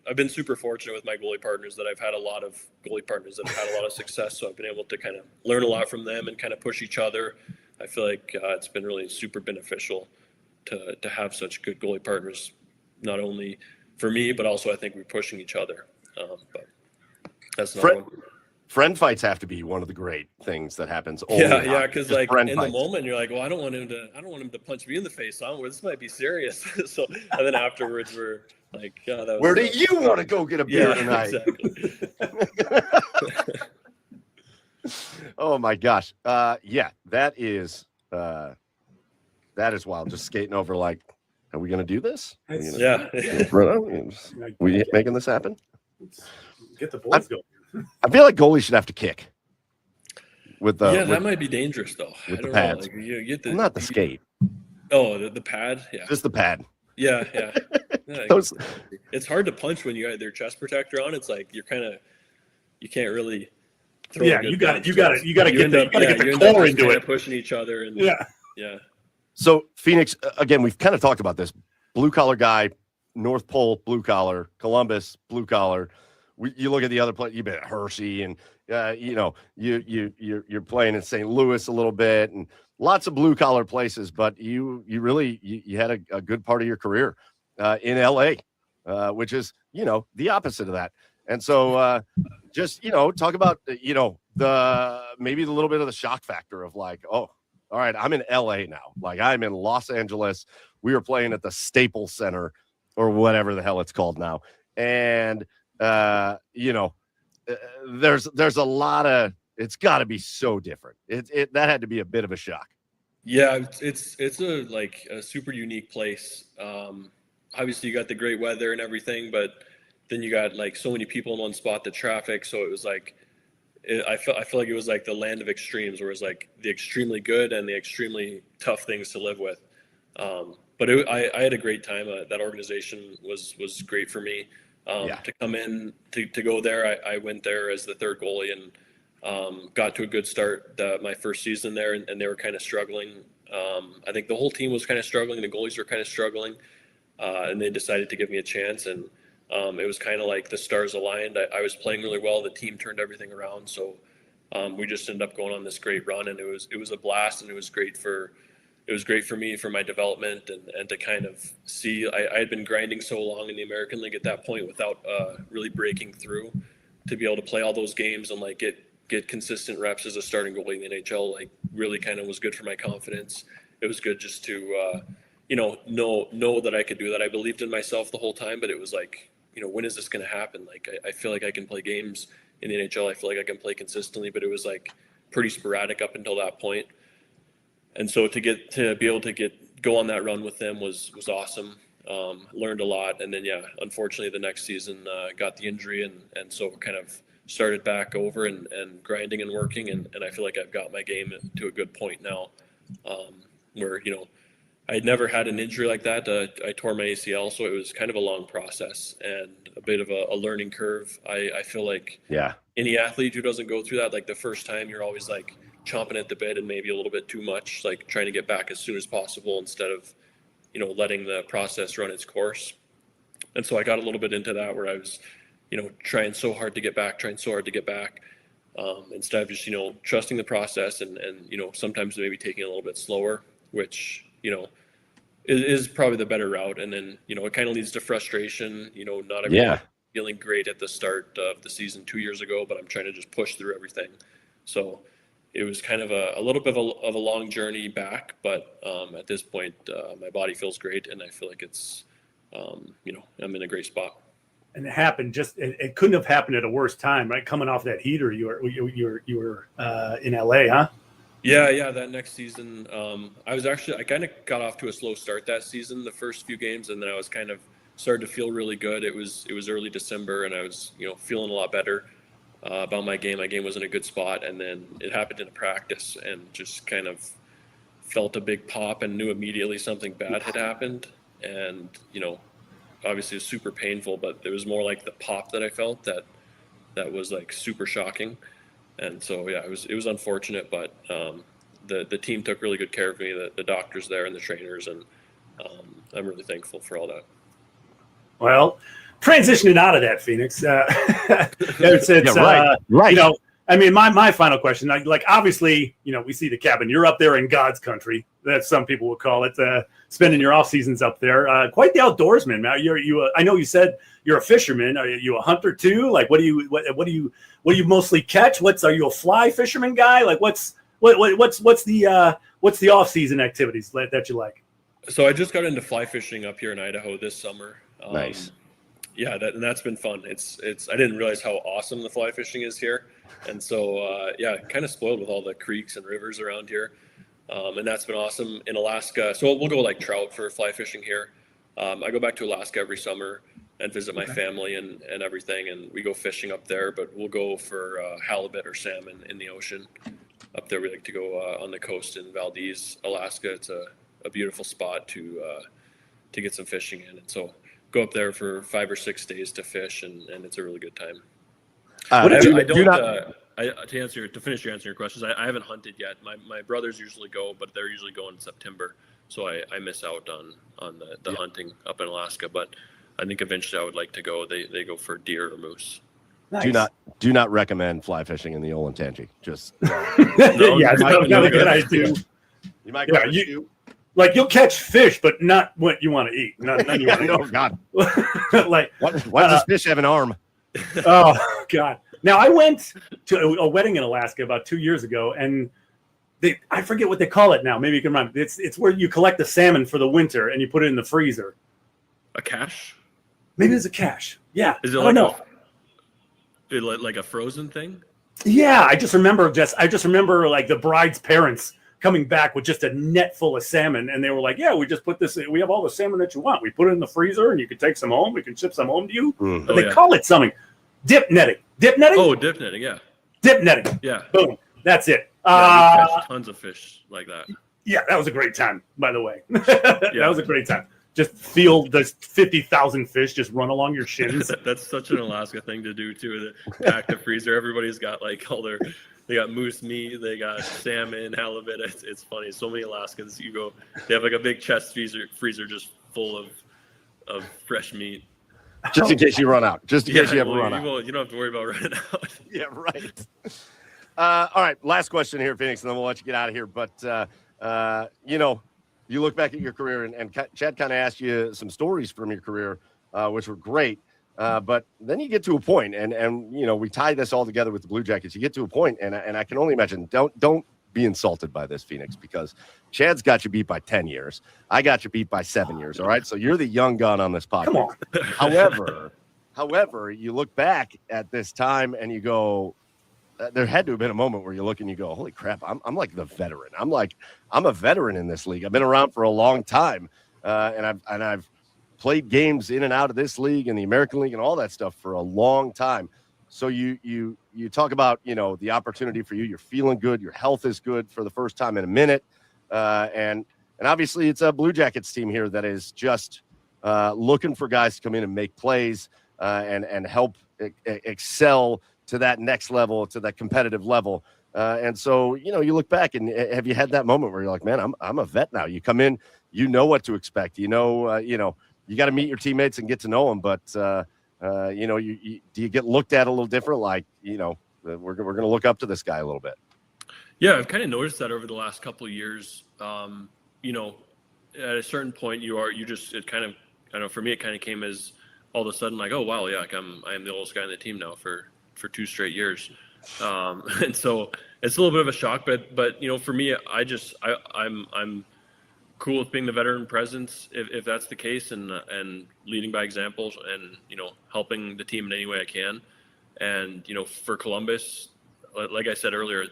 I've been super fortunate with my goalie partners that I've had a lot of goalie partners that have had a lot of success. So I've been able to kind of learn a lot from them and kind of push each other. I feel like it's been really super beneficial to have such good goalie partners, not only for me, but also I think we're pushing each other. But that's another one. Friend fights have to be one of the great things that happens. Yeah, because Just like friend in fights. the moment you're like, well, I don't want him to punch me in the face. This might be serious. So and then afterwards we're like, yeah, that was Where do you want to go get a beer tonight? Exactly. Oh my gosh. Yeah, that is wild. Just skating over like, are we gonna do this? Yeah. We making this happen? Get the boys going. I feel like goalies should have to kick. That might be dangerous though. With I the don't pads. know. Like, you get Not the skate. Oh, the pad. Yeah. Just the pad. Yeah. Those, It's hard to punch when you got their chest protector on. It's like you can't really. Throw Yeah, you got to get the core into it. Pushing each other and yeah. So Pheonix, again, we've kind of talked about this. Blue collar guy, North Pole, blue collar, Columbus, blue collar. You look at the other place. You've been at Hershey, and you're playing in St. Louis a little bit, and lots of blue collar places. But you had a good part of your career in LA, which is the opposite of that. And so just talk about maybe the little bit of the shock factor of like, oh, all right, I'm in LA now. Like I'm in Los Angeles. We were playing at the Staples Center or whatever the hell it's called now, and there's a lot of, it's got to be so different. That had to be a bit of a shock. Yeah, it's a super unique place. Obviously you got the great weather and everything, but then you got like so many people in one spot, the traffic. So it was like, I feel like it was like the land of extremes, where it's like the extremely good and the extremely tough things to live with. But I had a great time. That organization was great for me. To come in to go there, I went there as the third goalie and got to a good start my first season there, and they were kind of struggling. I think the whole team was kind of struggling. The goalies were kind of struggling, and they decided to give me a chance. And it was kind of like the stars aligned. I was playing really well. The team turned everything around. So we just ended up going on this great run, and it was a blast, and it was great for me for my development and to kind of see. I had been grinding so long in the American League at that point without really breaking through, to be able to play all those games and like get consistent reps as a starting goalie in the NHL, like really kind of was good for my confidence. It was good just to know that I could do that. I believed in myself the whole time, but it was like, when is this going to happen? Like, I feel like I can play games in the NHL. I feel like I can play consistently, but it was like pretty sporadic up until that point. And so to be able to go on that run with them was awesome. Learned a lot. And then, unfortunately the next season got the injury, and so kind of started back over and grinding and working. And I feel like I've got my game to a good point now, where, I had never had an injury like that. I tore my ACL, so it was kind of a long process and a bit of a learning curve. I feel like any athlete who doesn't go through that, like the first time, you're always like chomping at the bit and maybe a little bit too much, like trying to get back as soon as possible instead of, letting the process run its course. And so I got a little bit into that, where I was, trying so hard to get back, instead of just, trusting the process and sometimes maybe taking it a little bit slower, which, is probably the better route. And then, it kind of leads to frustration, not everyone feeling great at the start of the season 2 years ago, but I'm trying to just push through everything. So it was kind of a little bit of a long journey back, but at this point, my body feels great, and I feel like it's, I'm in a great spot. And it happened it couldn't have happened at a worse time, right? Coming off that heater, you were in LA, huh? Yeah. That next season, I kind of got off to a slow start that season, the first few games, and then I was kind of started to feel really good. It was early December, and I was feeling a lot better about my game. My game was in a good spot, and then it happened in practice, and just kind of felt a big pop and knew immediately something bad had happened. And obviously it was super painful, but it was more like the pop that I felt that was like super shocking. And so yeah, it was unfortunate, but the team took really good care of me, the doctors there and the trainers, and I'm really thankful for all that. Well, transitioning out of that, Pheonix, it's right. I mean, my final question, like obviously, we see the cabin. You're up there in God's country. That some people would call it. Spending your off seasons up there. Quite the outdoorsman. Now, I know you said you're a fisherman. Are you a hunter too? Like, what do you mostly catch? Are you a fly fisherman guy? Like, what's the off season activities that you like? So I just got into fly fishing up here in Idaho this summer. Nice. Yeah, that's been fun. It's I didn't realize how awesome the fly fishing is here, and so kind of spoiled with all the creeks and rivers around here, and that's been awesome. In Alaska, so we'll go like trout for fly fishing here. I go back to Alaska every summer and visit my family and everything, and we go fishing up there. But we'll go for halibut or salmon in the ocean. Up there, we like to go on the coast in Valdez, Alaska. It's a beautiful spot to get some fishing in, and so go up there for 5 or 6 days to fish, and it's a really good time. To finish your answer your questions, I haven't hunted yet. My brothers usually go, but they're usually going in September, so I miss out on the hunting up in Alaska. But I think eventually I would like to go. They go for deer or moose. Nice. Do not recommend fly fishing in the Olentangy. Just not a good idea. You might go shoot. Like you'll catch fish, but not what you want to eat. None you want to eat. Oh God! Like why does this fish have an arm? Oh God! Now I went to a wedding in Alaska about 2 years ago, and I forget what they call it now. Maybe you can remember. It's where you collect the salmon for the winter and you put it in the freezer. A cache? Maybe it's a cache. Yeah. Is it like a frozen thing? Yeah, I just remember like the bride's parents coming back with just a net full of salmon, and they were like, "Yeah, we just put this. We have all the salmon that you want. We put it in the freezer, and you can take some home. We can ship some home to you." But they call it something. Dip netting. Dip netting. Oh, dip netting. Yeah. Dip netting. Yeah. Boom. That's it. Yeah, you catch tons of fish like that. Yeah, that was a great time. By the way, that was a great time. Just feel the 50,000 fish just run along your shins. That's such an Alaska thing to do too. The active freezer. Everybody's got like they got moose meat, they got salmon, halibut. It's funny. So many Alaskans, they have like a big chest freezer just full of fresh meat. Just in case you run out. Just in case you ever run out. You don't have to worry about running out. Yeah, right. All right, last question here, Pheonix, and then we'll let you get out of here. But you look back at your career, and Chad kind of asked you some stories from your career, which were great. But then you get to a point, and we tie this all together with the Blue Jackets. You get to a point, and I can only imagine. Don't be insulted by this, Pheonix, because Chad's got you beat by 10 years. I got you beat by 7 years. All right, so you're the young gun on this podcast. Come on. However, you look back at this time and you go, there had to have been a moment where you look and you go, holy crap, I'm like the veteran. I'm a veteran in this league. I've been around for a long time, and I've played games in and out of this league and the American League and all that stuff for a long time. So you talk about the opportunity for you. You're feeling good. Your health is good for the first time in a minute, and obviously it's a Blue Jackets team here that is just looking for guys to come in and make plays and help excel to that next level, to that competitive level. And so, you look back and have you had that moment where you're like, man, I'm a vet now. You come in, you know what to expect. You got to meet your teammates and get to know them. But, do you get looked at a little different? Like, we're going to look up to this guy a little bit. Yeah, I've kind of noticed that over the last couple of years. At a certain point for me, it kind of came as all of a sudden like, oh, wow, yeah, like I am the oldest guy on the team now for 2 straight years. And so it's a little bit of a shock, but for me, I'm cool with being the veteran presence if that's the case, and leading by examples, and helping the team in any way I can. And for Columbus, like I said earlier,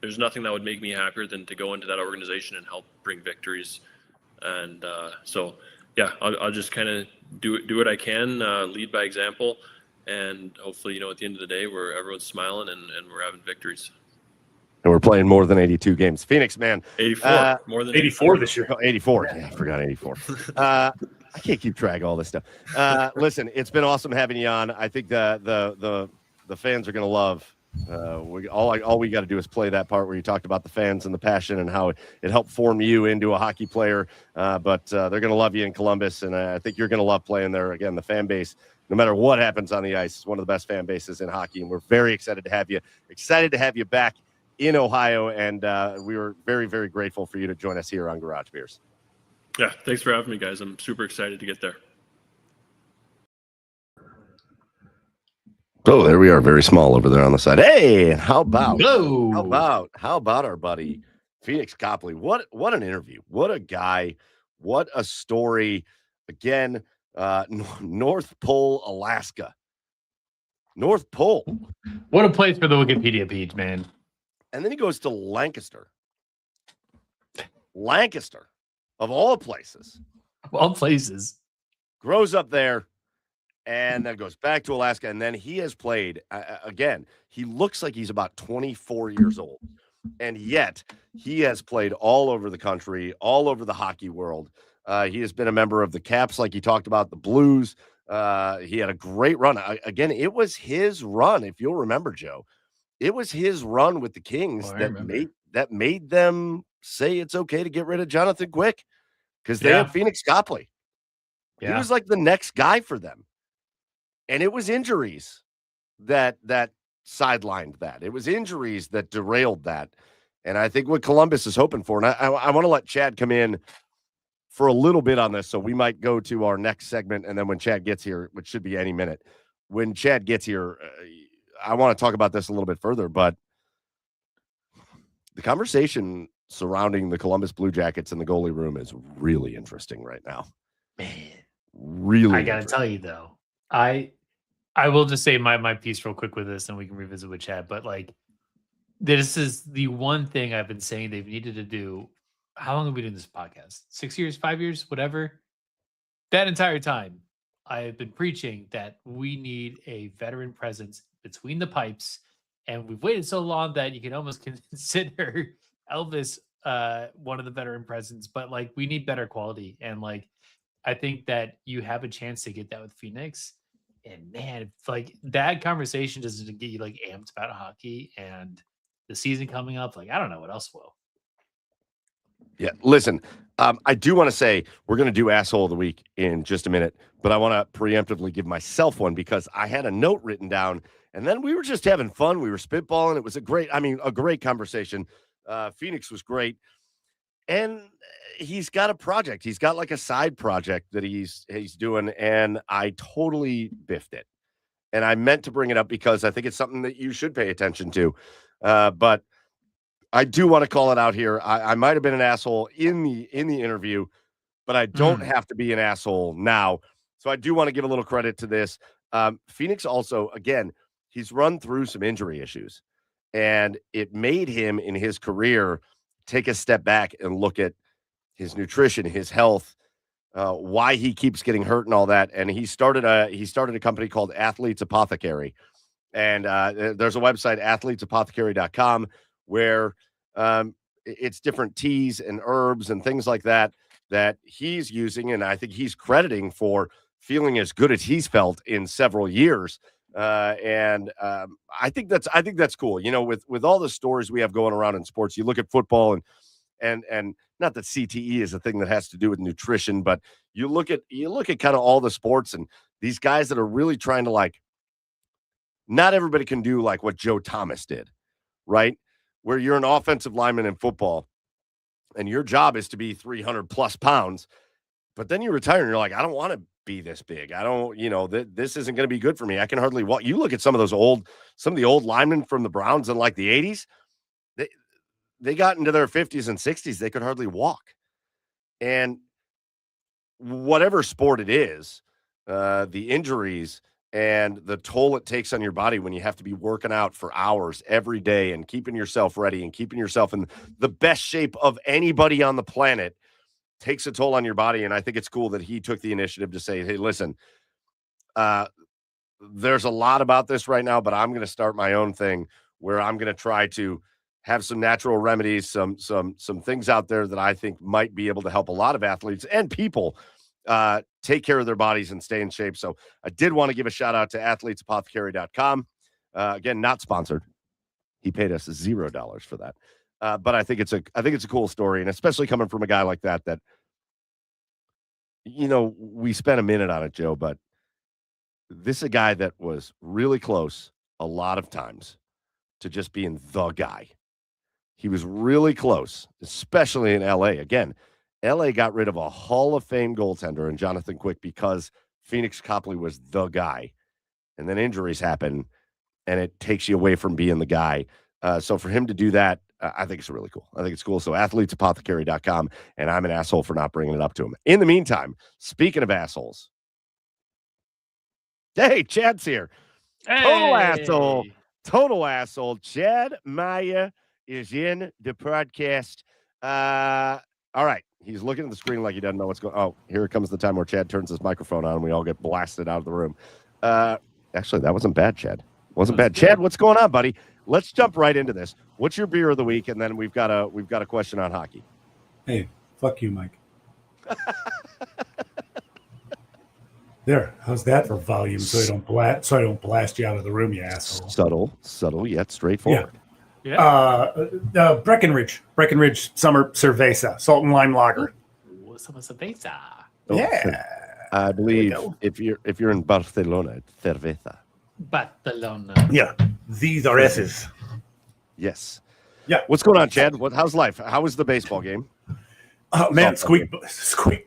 there's nothing that would make me happier than to go into that organization and help bring victories. And so yeah, I'll just kind of do what I can, lead by example, and hopefully, at the end of the day, everyone's smiling and we're having victories. And we're playing more than 82 games. Pheonix, man. 84, more than 84 this year. 84. Yeah, I forgot 84. I can't keep track of all this stuff. Listen, it's been awesome having you on. I think the fans are going to love. All we got to do is play that part where you talked about the fans and the passion and how it helped form you into a hockey player. But they're going to love you in Columbus, and I think you're going to love playing there. Again, the fan base, no matter what happens on the ice, is one of the best fan bases in hockey, and we're very excited to have you. Excited to have you back in Ohio, and we were very, very grateful for you to join us here on Garage Beers. Yeah, thanks for having me, guys. I'm super excited to get there. Oh, there we are, very small over there on the side. Hey, how about our buddy Pheonix Copley? What an interview! What a guy! What a story! Again, North Pole, Alaska. North Pole. What a place for the Wikipedia page, man. And then he goes to Lancaster. Lancaster, of all places. Of all places. Grows up there. And then goes back to Alaska. And then he has played, again, he looks like he's about 24 years old. And yet he has played all over the country, all over the hockey world. He has been a member of the Caps, like he talked about, the Blues. He had a great run. Again, it was his run, if you'll remember, Joe. It was his run with the Kings that made them say it's okay to get rid of Jonathan Quick because they had Pheonix Copley. Yeah. He was like the next guy for them. And it was injuries that sidelined that. It was injuries that derailed that. And I think what Columbus is hoping for, and I want to let Chad come in for a little bit on this, so we might go to our next segment, and then when Chad gets here, which should be any minute, when Chad gets here, I want to talk about this a little bit further, but the conversation surrounding the Columbus Blue Jackets in the goalie room is really interesting right now. Man, really. I got to tell you, though, I will just say my piece real quick with this, and we can revisit with Chad. But like, this is the one thing I've been saying they've needed to do. How long have we been doing this podcast? 6 years, 5 years, whatever. That entire time, I have been preaching that we need a veteran presence between the pipes, and we've waited so long that you can almost consider Elvis one of the veteran presence. But like, we need better quality, and like, I think that you have a chance to get that with Pheonix. And man, like that conversation doesn't get you like amped about hockey and the season coming up. Like, I don't know what else will. Yeah, listen, I do want to say we're going to do Asshole of the Week in just a minute, but I want to preemptively give myself one because I had a note written down, and then we were just having fun. We were spitballing. It was a great conversation. Pheonix was great. And he's got a project. He's got like a side project that he's doing, and I totally biffed it. And I meant to bring it up because I think it's something that you should pay attention to. But I do want to call it out here. I might have been an asshole in the interview, but I don't have to be an asshole now. So I do want to give a little credit to this. Pheonix also, again, he's run through some injury issues, and it made him in his career take a step back and look at his nutrition, his health, why he keeps getting hurt and all that. And he started a company called Athletes Apothecary. And there's a website, athletesapothecary.com, where it's different teas and herbs and things like that he's using. And I think he's crediting for feeling as good as he's felt in several years. And I think that's cool. You know, with all the stories we have going around in sports, you look at football and not that CTE is a thing that has to do with nutrition, but you look at kind of all the sports and these guys that are really trying to, like, not everybody can do like what Joe Thomas did, right? Where you're an offensive lineman in football and your job is to be 300 plus pounds, but then you retire and you're like, I don't want to be this big. I don't, this isn't going to be good for me. I can hardly walk. You look at some of the old linemen from the Browns in like the 80s, they got into their 50s and 60s. They could hardly walk. And whatever sport it is, the injuries and the toll it takes on your body when you have to be working out for hours every day and keeping yourself ready and keeping yourself in the best shape of anybody on the planet takes a toll on your body. And I think it's cool that he took the initiative to say, hey, listen, there's a lot about this right now, but I'm going to start my own thing where I'm going to try to have some natural remedies, some things out there that I think might be able to help a lot of athletes and people take care of their bodies and stay in shape. So I did want to give a shout out to athletesapothecary.com. Again, not sponsored. He paid us $0 for that. But I think it's a cool story, and especially coming from a guy like that, we spent a minute on it, Joe, but this is a guy that was really close a lot of times to just being the guy. He was really close, especially in LA. Again, LA got rid of a Hall of Fame goaltender in Jonathan Quick because Pheonix Copley was the guy. And then injuries happen, and it takes you away from being the guy. So for him to do that, I think it's really cool. I think it's cool. So athletesapothecary.com, and I'm an asshole for not bringing it up to him. In the meantime, speaking of assholes, hey, Chad's here. Hey. Total asshole. Chad Maya is in the podcast. All right. He's looking at the screen like he doesn't know what's going on. Oh, here comes the time where Chad turns his microphone on and we all get blasted out of the room. Actually, that wasn't bad, Chad. Wasn't bad. Chad, what's going on, buddy? Let's jump right into this. What's your beer of the week? And then we've got a question on hockey. Hey, fuck you, Mike. There, how's that for volume? So I don't blast you out of the room, you asshole. Subtle yet straightforward. Yeah. Breckenridge Summer Cerveza, salt and lime lager. Ooh, Summer Cerveza. Oh, Yeah. I believe if you're in Barcelona, it's cerveza. Barcelona. Yeah. These are S's. Yes. Yeah. What's going on, Chad? How's life? How was the baseball game? Oh man, squeak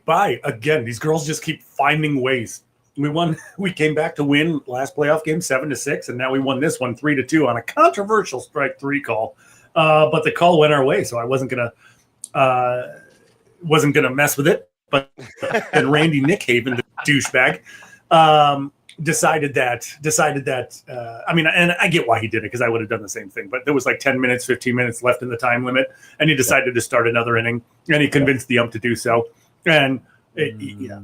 by again. These girls just keep finding ways. We won. We came back to win last playoff game 7-6, and now we won this one 3-2 on a controversial strike 3 call. But the call went our way, so I wasn't gonna mess with it. But and Randy Nickhaven, the douchebag, decided that. I mean, and I get why he did it because I would have done the same thing. But there was like 10 minutes, 15 minutes left in the time limit, and he decided to start another inning, and he convinced the ump to do so. And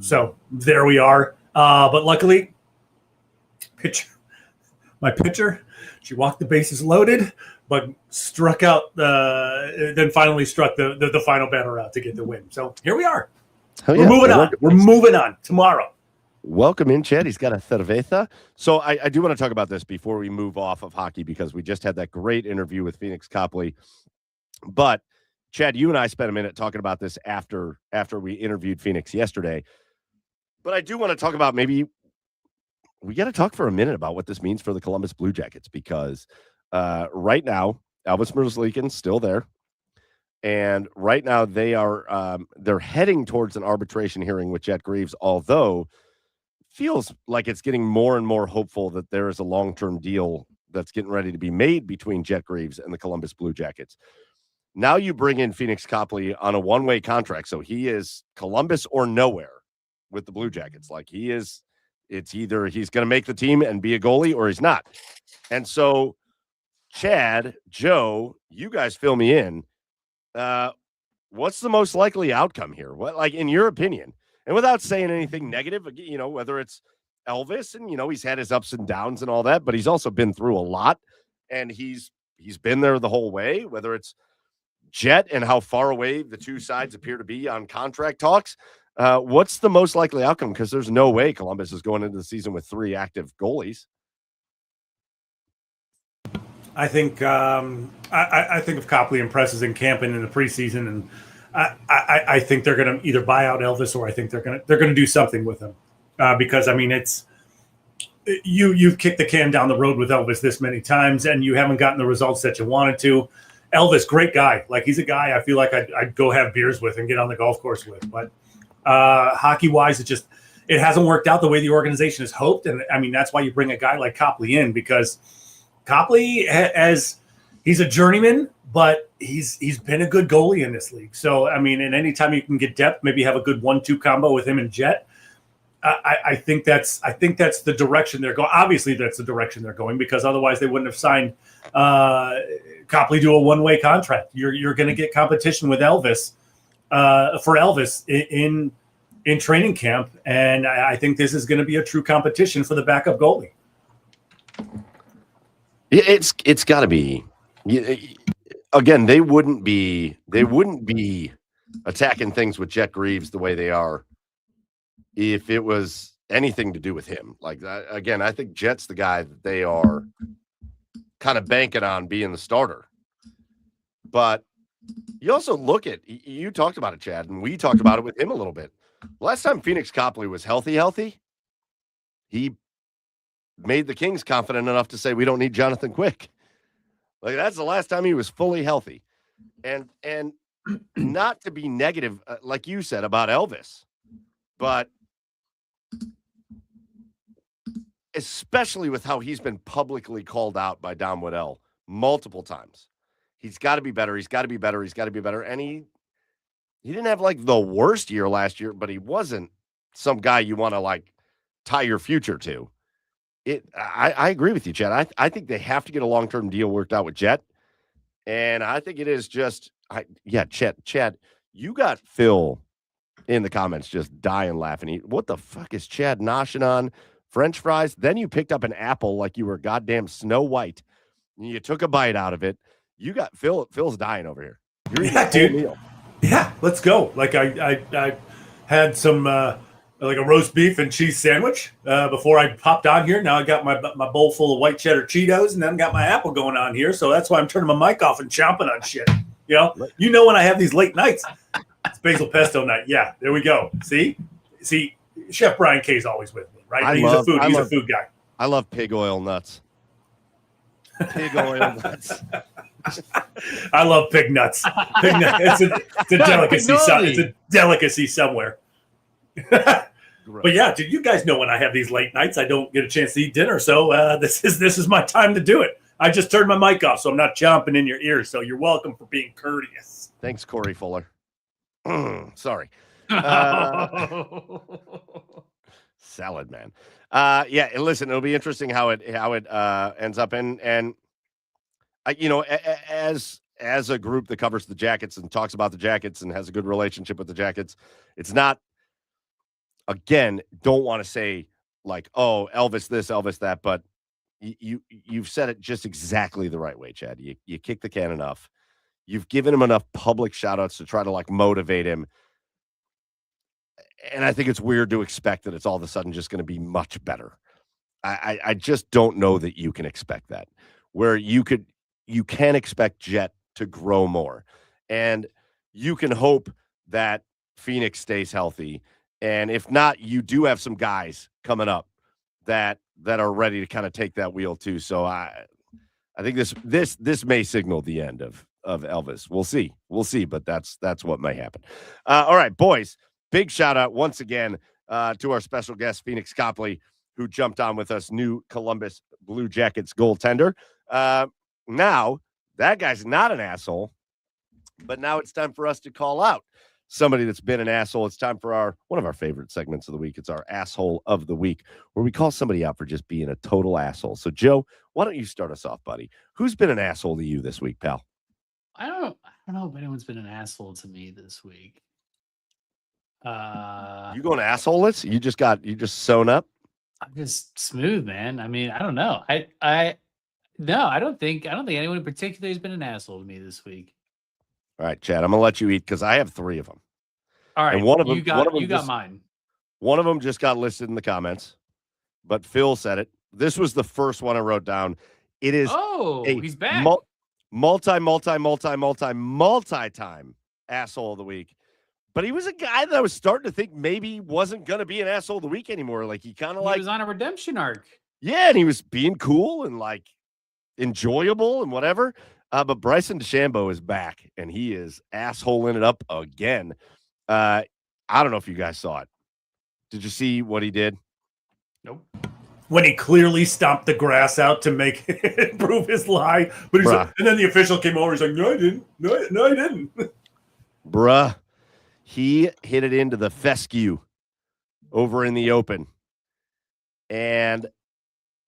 so there we are. But luckily, my pitcher, she walked the bases loaded, but struck out. Then finally struck the final batter out to get the win. So here we are. We're moving on. We're moving on tomorrow. Welcome in, Chad. He's got a cerveza. So I do want to talk about this before we move off of hockey because we just had that great interview with Pheonix Copley. But Chad, you and I spent a minute talking about this after we interviewed Pheonix yesterday. But I do want to talk about maybe we got to talk for a minute about what this means for the Columbus Blue Jackets because right now Elvis Merzlikins still there. And right now they are they're heading towards an arbitration hearing with Jet Greaves, although feels like it's getting more and more hopeful that there is a long-term deal that's getting ready to be made between Jet Greaves and the Columbus Blue Jackets. Now you bring in Pheonix Copley on a one-way contract, so he is Columbus or nowhere with the Blue Jackets. Like it's either he's going to make the team and be a goalie or he's not. And so Chad, Joe, you guys fill me in. What's the most likely outcome here? What, like, in your opinion, and without saying anything negative, whether it's Elvis and, he's had his ups and downs and all that, but he's also been through a lot and he's been there the whole way, whether it's Jet and how far away the two sides appear to be on contract talks. What's the most likely outcome? Because there's no way Columbus is going into the season with 3 active goalies. I think I think if Copley impresses in camp and in the preseason, and I think they're going to either buy out Elvis or I think they're going to do something with him because I mean you've kicked the can down the road with Elvis this many times and you haven't gotten the results that you wanted to. Elvis, great guy. Like he's a guy I feel like I'd go have beers with and get on the golf course with, but hockey wise, it hasn't worked out the way the organization has hoped, and I mean that's why you bring a guy like Copley in because. Copley he's a journeyman, but he's been a good goalie in this league. So I mean, and anytime you can get depth, maybe have a good 1-2 combo with him and Jet. I think that's the direction they're going. Obviously, that's the direction they're going because otherwise they wouldn't have signed Copley to a one-way contract. You're going to get competition with Elvis for Elvis in training camp, and I think this is going to be a true competition for the backup goalie. It's got to be. Again, they wouldn't be attacking things with Jet Greaves the way they are if it was anything to do with him. Like, again, I think Jet's the guy that they are kind of banking on being the starter. But you also look at, you talked about it, Chad, and we talked about it with him a little bit. Last time Pheonix Copley was healthy, he made the Kings confident enough to say, we don't need Jonathan Quick. Like, that's the last time he was fully healthy. And not to be negative, like you said about Elvis, but especially with how he's been publicly called out by Don Waddell multiple times. He's got to be better. He's got to be better. He's got to be better. And he didn't have like the worst year last year, but he wasn't some guy you want to like tie your future to. I agree with you, Chad. I think they have to get a long-term deal worked out with Jet. And I think it is just, Chad, you got Phil in the comments just dying laughing. What the fuck is Chad noshing on? French fries? Then you picked up an apple like you were goddamn Snow White. And you took a bite out of it. You got Phil's dying over here. You're eating a full meal. Yeah, let's go. Like I had some like a roast beef and cheese sandwich before I popped on here. Now I got my bowl full of white cheddar Cheetos, and then got my apple going on here. So that's why I'm turning my mic off and chomping on shit. You know when I have these late nights, it's basil pesto night. Yeah, there we go. See, Chef Brian K is always with me, right? He's a food guy. I love pig oil nuts. Pig oil nuts. I love pig nuts. Pig nuts. It's a delicacy. It's a delicacy somewhere. But yeah, dude, you guys know when I have these late nights, I don't get a chance to eat dinner. So this is my time to do it. I just turned my mic off, so I'm not chomping in your ears. So you're welcome for being courteous. Thanks, Corey Fuller. Sorry. Salad man. Yeah, and listen, it'll be interesting how it ends up and as a group that covers the Jackets and talks about the Jackets and has a good relationship with the Jackets, it's not, again, don't want to say like, oh, Elvis this, Elvis that, but you've said it just exactly the right way, Chad. You kick the can enough. You've given him enough public shout outs to try to like motivate him. And I think it's weird to expect that it's all of a sudden just going to be much better. I just don't know that you can expect that, where you can expect Jet to grow more, and you can hope that Pheonix stays healthy. And if not, you do have some guys coming up that are ready to kind of take that wheel too. So I think this may signal the end of Elvis. We'll see, but that's what may happen. All right, boys, big shout out once again to our special guest, Pheonix Copley, who jumped on with us, new Columbus Blue Jackets goaltender. Now, that guy's not an asshole, but now it's time for us to call out somebody that's been an asshole. It's time for one of our favorite segments of the week. It's our Asshole of the Week, where we call somebody out for just being a total asshole. So, Joe, why don't you start us off, buddy? Who's been an asshole to you this week, pal? I don't know if anyone's been an asshole to me this week. You going asshole-less? You just sewn up? I'm just smooth, man. I mean, I don't know. No, I don't think anyone in particular has been an asshole to me this week. All right, Chad, I'm gonna let you eat because I have 3 of them. All right, and one of them, you got mine. One of them just got listed in the comments, but Phil said it. This was the first one I wrote down. It is he's back. Multi-time asshole of the week. But he was a guy that I was starting to think maybe wasn't going to be an asshole of the week anymore. Like he was on a redemption arc. Yeah, and he was being cool and like enjoyable and whatever. But Bryson DeChambeau is back, and he is assholing it up again. I don't know if you guys saw it. Did you see what he did? Nope. When he clearly stomped the grass out to prove his lie, but he's like, and then the official came over. He's like, "No, I didn't. No, I didn't." Bruh, he hit it into the fescue over in the open, and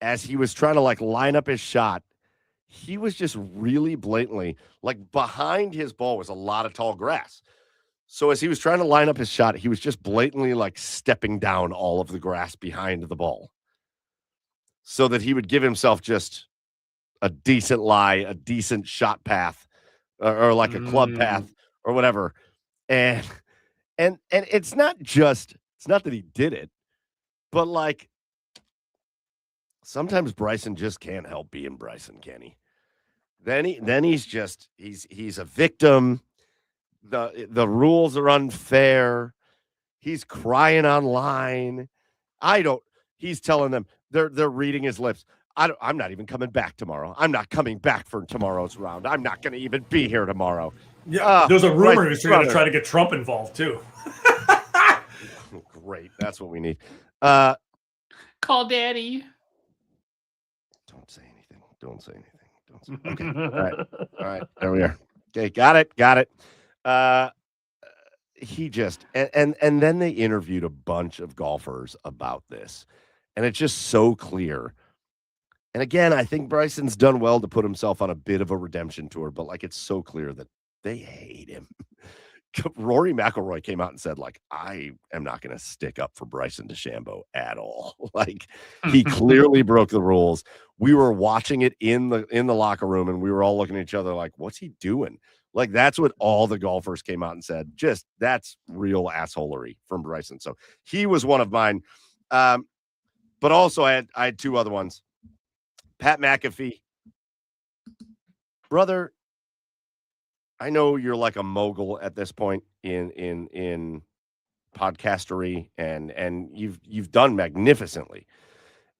as he was trying to like line up his shot, he was just really blatantly like behind his ball was a lot of tall grass. So as he was trying to line up his shot, he was just blatantly like stepping down all of the grass behind the ball so that he would give himself just a decent lie, a decent shot path, or like a club path or whatever. And it's not that he did it, but like sometimes Bryson just can't help being Bryson, can he? Then he's a victim. The rules are unfair. He's crying online. He's telling them they're reading his lips. I'm not even coming back tomorrow. I'm not coming back for tomorrow's round. I'm not going to even be here tomorrow. Yeah, there's a rumor he was going to try to get Trump involved too. Great, that's what we need. Call daddy. Don't say anything. Don't say anything. Okay. All right. There we are. Okay, got it. He just and then they interviewed a bunch of golfers about this, and it's just so clear. And again, I think Bryson's done well to put himself on a bit of a redemption tour, but like it's so clear that they hate him. Rory McIlroy came out and said, like, I am not going to stick up for Bryson DeChambeau at all. Like, he clearly broke the rules. We were watching it in the locker room, and we were all looking at each other like, what's he doing? Like, that's what all the golfers came out and said. Just, that's real assholery from Bryson. So he was one of mine. But also I had two other ones. Pat McAfee. Brother, I know you're like a mogul at this point in podcastery, and you've done magnificently,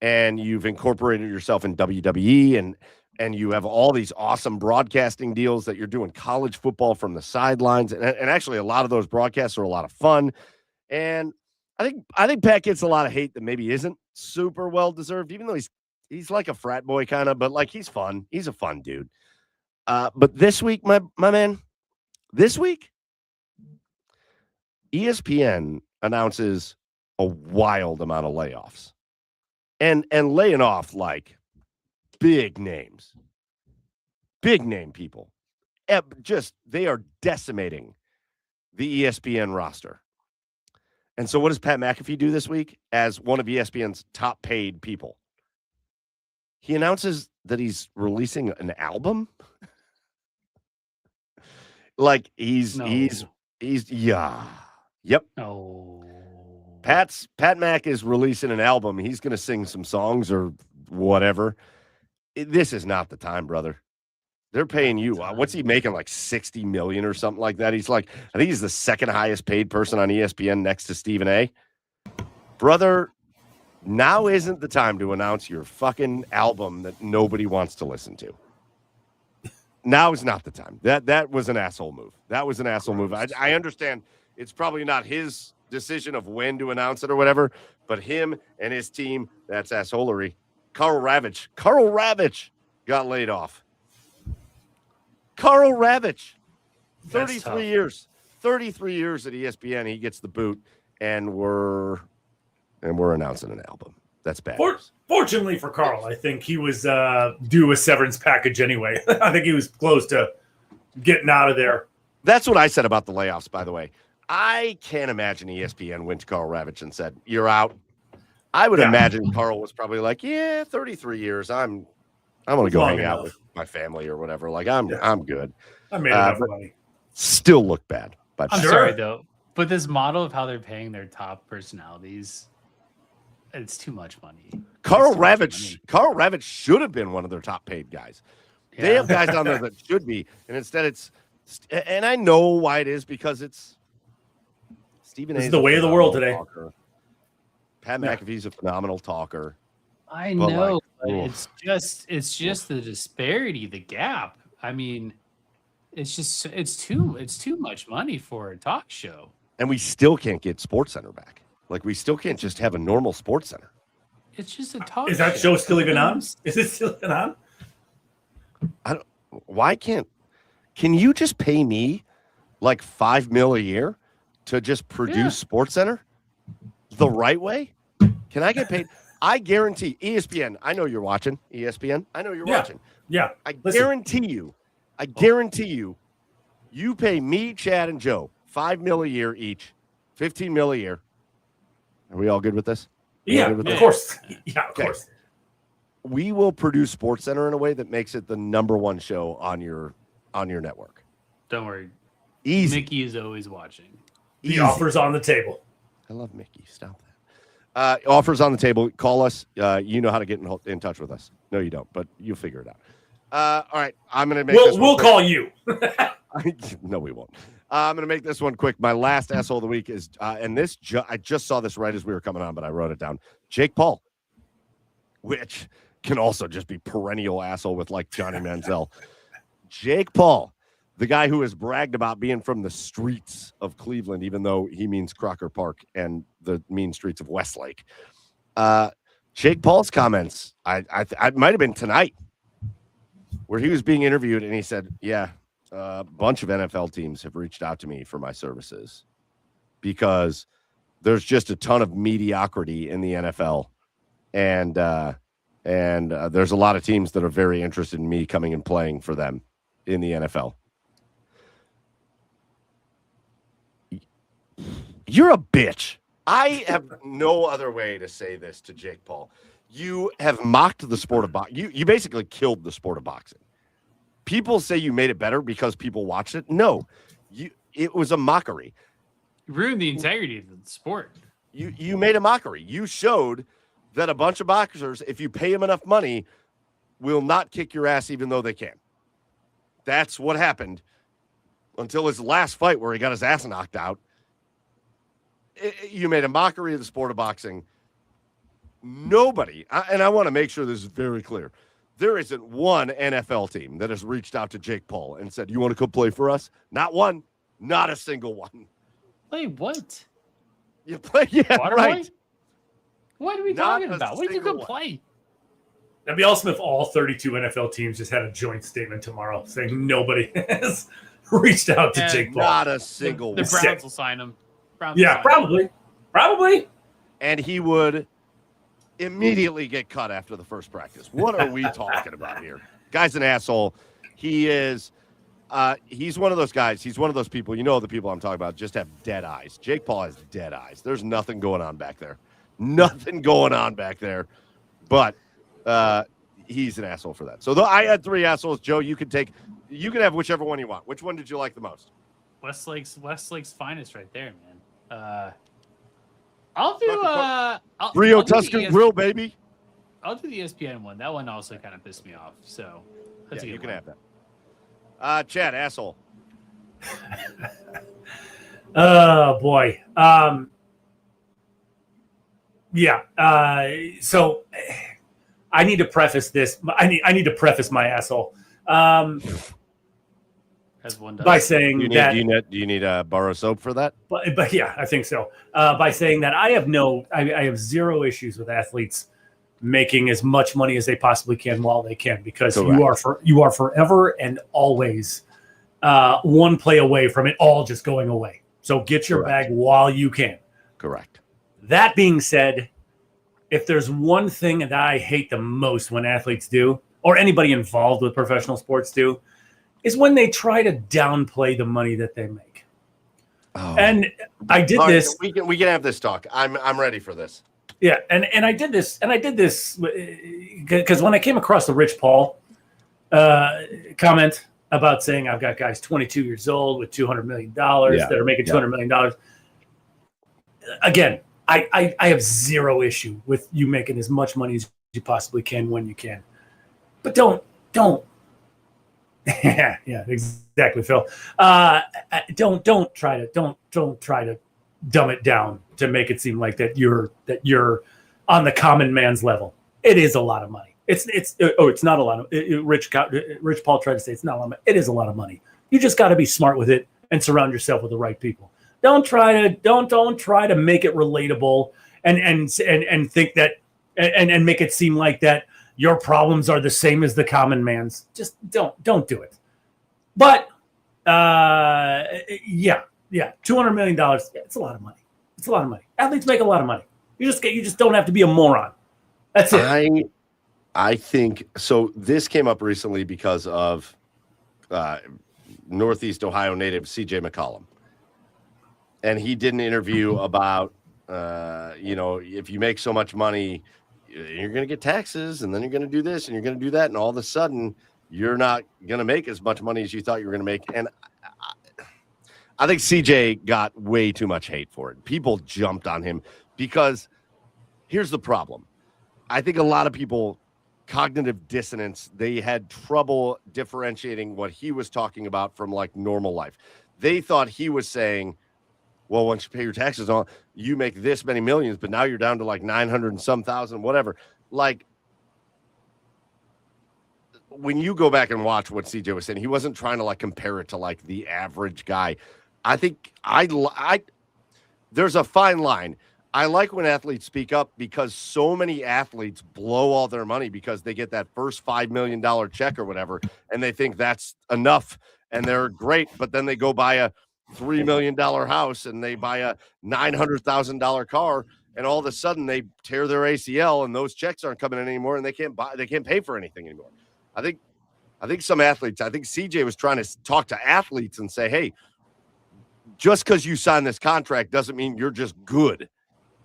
and you've incorporated yourself in WWE, and you have all these awesome broadcasting deals that you're doing college football from the sidelines, and actually a lot of those broadcasts are a lot of fun, and I think Pat gets a lot of hate that maybe isn't super well deserved, even though he's like a frat boy kind of, but like he's fun. He's a fun dude. But this week, my man, this week, ESPN announces a wild amount of layoffs, and laying off like big name people. Just they are decimating the ESPN roster. And so, what does Pat McAfee do this week as one of ESPN's top paid people? He announces that he's releasing an album. Like he's yeah. Yep. No. Pat Mac is releasing an album. He's going to sing some songs or whatever. This is not the time, brother. They're paying you. What's he making? Like $60 million or something like that. He's like, I think he's the second highest paid person on ESPN next to Stephen A. Brother, now isn't the time to announce your fucking album that nobody wants to listen to. Now is not the time. That was an asshole move. That was an asshole move. I understand it's probably not his decision of when to announce it or whatever, but him and his team, that's assholery. Carl Ravitch got laid off. Carl Ravitch, 33 years. 33 years at ESPN. He gets the boot, and we're announcing an album. That's bad. Fortunately for Carl, I think he was due a severance package anyway. I think he was close to getting out of there. That's what I said about the layoffs, by the way. I can't imagine ESPN went to Carl Ravitch and said, "You're out." I would imagine Carl was probably like, "Yeah, 33 years. I'm going to go hang out with my family or whatever. Like, I'm good. I made enough money." Still look bad. But I'm sorry though, but this model of how they're paying their top personalities, it's too much money. Carl Ravitch should have been one of their top paid guys. Yeah. They have guys down there that should be, and instead it's, and I know why it is, because it's Stephen A. This is the way of the world today. Talker. Pat McAfee's a phenomenal talker. I know, but it's just the disparity, the gap. I mean, it's too much money for a talk show. And we still can't get SportsCenter back. Like, we still can't just have a normal SportsCenter. It's just a talk. Is that show still even on? Is it still on? Can you just pay me like $5 million a year to just produce SportsCenter the right way? Can I get paid? I guarantee ESPN. I know you're watching ESPN. I know you're watching. Yeah. I guarantee you, you pay me, Chad, and Joe $5 million a year each, $15 million a year. Are we all good with this? Yeah, with of course. Yeah, of course. We will produce SportsCenter in a way that makes it the #1 show on your network. Don't worry. Easy. Mickey is always watching. The offer's on the table. I love Mickey. Stop that. Offers on the table. Call us. You know how to get in touch with us. No, you don't, but you'll figure it out. All right. I'm going to make this We'll call you. No, we won't. I'm going to make this one quick. My last asshole of the week is, and this I just saw this right as we were coming on, but I wrote it down. Jake Paul, which can also just be perennial asshole with like Johnny Manziel. Jake Paul, the guy who has bragged about being from the streets of Cleveland, even though he means Crocker Park and the mean streets of Westlake. Jake Paul's comments, I might have been tonight, where he was being interviewed and he said, yeah, a bunch of NFL teams have reached out to me for my services because there's just a ton of mediocrity in the NFL. And there's a lot of teams that are very interested in me coming and playing for them in the NFL. You're a bitch. I have no other way to say this to Jake Paul. You have mocked the sport of boxing. You basically killed the sport of boxing. People say you made it better because people watched it. No, it was a mockery. You ruined the integrity of the sport. You made a mockery. You showed that a bunch of boxers, if you pay them enough money, will not kick your ass even though they can. That's what happened until his last fight where he got his ass knocked out. You made a mockery of the sport of boxing. Nobody, and I want to make sure this is very clear, there isn't one NFL team that has reached out to Jake Paul and said, you want to come play for us? Not one. Not a single one. Wait, what? You play, yeah, Waterboy? right. What are we Not talking a about? When did you single go one. play? That'd be awesome if all 32 NFL teams just had a joint statement tomorrow saying nobody has reached out to And Jake Paul. Not a single The one. Browns will sign him. Yeah, probably. Probably. And he would immediately get cut after the first practice. What are we talking about here? Guy's an asshole. He is he's one of those guys. He's one of those people, you know, the people I'm talking about just have dead eyes. Jake Paul has dead eyes. There's nothing going on back there. Nothing going on back there. But he's an asshole for that. So I had 3 assholes. Joe, you can have whichever one you want. Which one did you like the most? Westlake's finest right there, man. I'll do Rio I'll do the Tuscan Grill, baby. I'll do the ESPN one. That one also kind of pissed me off. So that's Yeah, a you good can one. have that. Chad, asshole. Oh boy. Yeah. So I need to preface this. I need to preface my asshole As one does. by saying that. Do you need a bar of soap for that? But yeah, I think so. By saying that I have 0 issues with athletes making as much money as they possibly can while they can, because Correct. you are forever and always one play away from it all just going away. So get your Correct. bag while you can. Correct. That being said, if there's one thing that I hate the most when athletes do, or anybody involved with professional sports do, is when they try to downplay the money that they make. Oh. And I did All right, this. we can have this talk. I'm ready for this. Yeah, and I did this because when I came across the Rich Paul comment about saying I've got guys 22 years old with $200 million that are making $200 million. Again, I have 0 issue with you making as much money as you possibly can when you can, but don't. yeah, exactly, Phil. Don't try to dumb it down to make it seem like that you're on the common man's level. It is a lot of money. It's not a lot of Rich Paul tried to say it's not a lot of money. It is a lot of money. You just got to be smart with it and surround yourself with the right people. Don't try to make it relatable and think that and make it seem like that your problems are the same as the common man's. Just don't do it. But yeah, $200 million. Yeah, it's a lot of money. It's a lot of money. Athletes make a lot of money. You just don't have to be a moron. That's it. I think so. This came up recently because of Northeast Ohio native CJ McCollum. and he did an interview about, if you make so much money, you're going to get taxes, and then you're going to do this, and you're going to do that, and all of a sudden, you're not going to make as much money as you thought you were going to make. And I think CJ got way too much hate for it. People jumped on him because here's the problem. I think a lot of people, cognitive dissonance, they had trouble differentiating what he was talking about from like normal life. They thought he was saying, well, once you pay your taxes on, you make this many millions, but now you're down to like 900 and some thousand, whatever. Like, when you go back and watch what CJ was saying, he wasn't trying to like compare it to like the average guy. I think there's a fine line. I like when athletes speak up because so many athletes blow all their money because they get that first $5 million check or whatever, and they think that's enough and they're great. But then they go buy a $3 million house and they buy a $900,000 car, and all of a sudden they tear their ACL and those checks aren't coming in anymore, and they can't pay for anything anymore. I think some athletes, I think CJ was trying to talk to athletes and say, hey, just because you sign this contract doesn't mean you're just good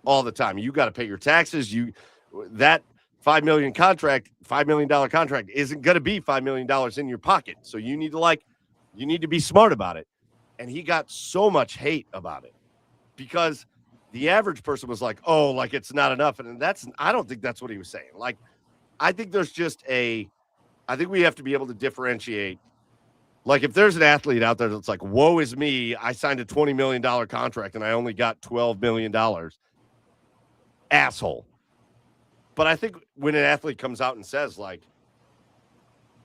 all the time. You got to pay your taxes. That $5 million contract isn't going to be $5 million in your pocket. So you need to be smart about it. And he got so much hate about it because the average person was like, oh, like it's not enough. And I don't think that's what he was saying. Like, I think I think we have to be able to differentiate. Like, if there's an athlete out there that's like, woe is me, I signed a $20 million contract and I only got $12 million. Asshole. But I think when an athlete comes out and says, like,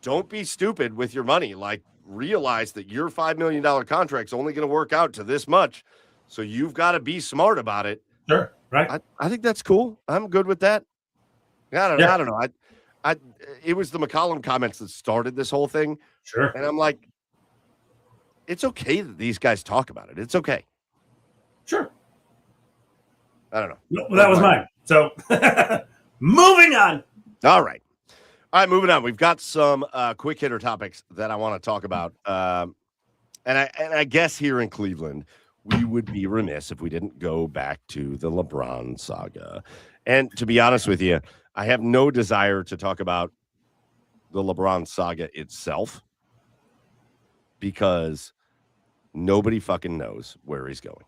don't be stupid with your money. Like, realize that your $5 million contract's only going to work out to this much. So you've got to be smart about it. Sure. Right. I think that's cool. I'm good with that. I don't know. It was the McCollum comments that started this whole thing. Sure. And I'm like, it's okay that these guys talk about it. It's okay. Sure. I don't know. Well, that was mine. So moving on. All right, moving on. We've got some quick hitter topics that I want to talk about. And I guess here in Cleveland, we would be remiss if we didn't go back to the LeBron saga. And to be honest with you, I have no desire to talk about the LeBron saga itself because nobody fucking knows where he's going.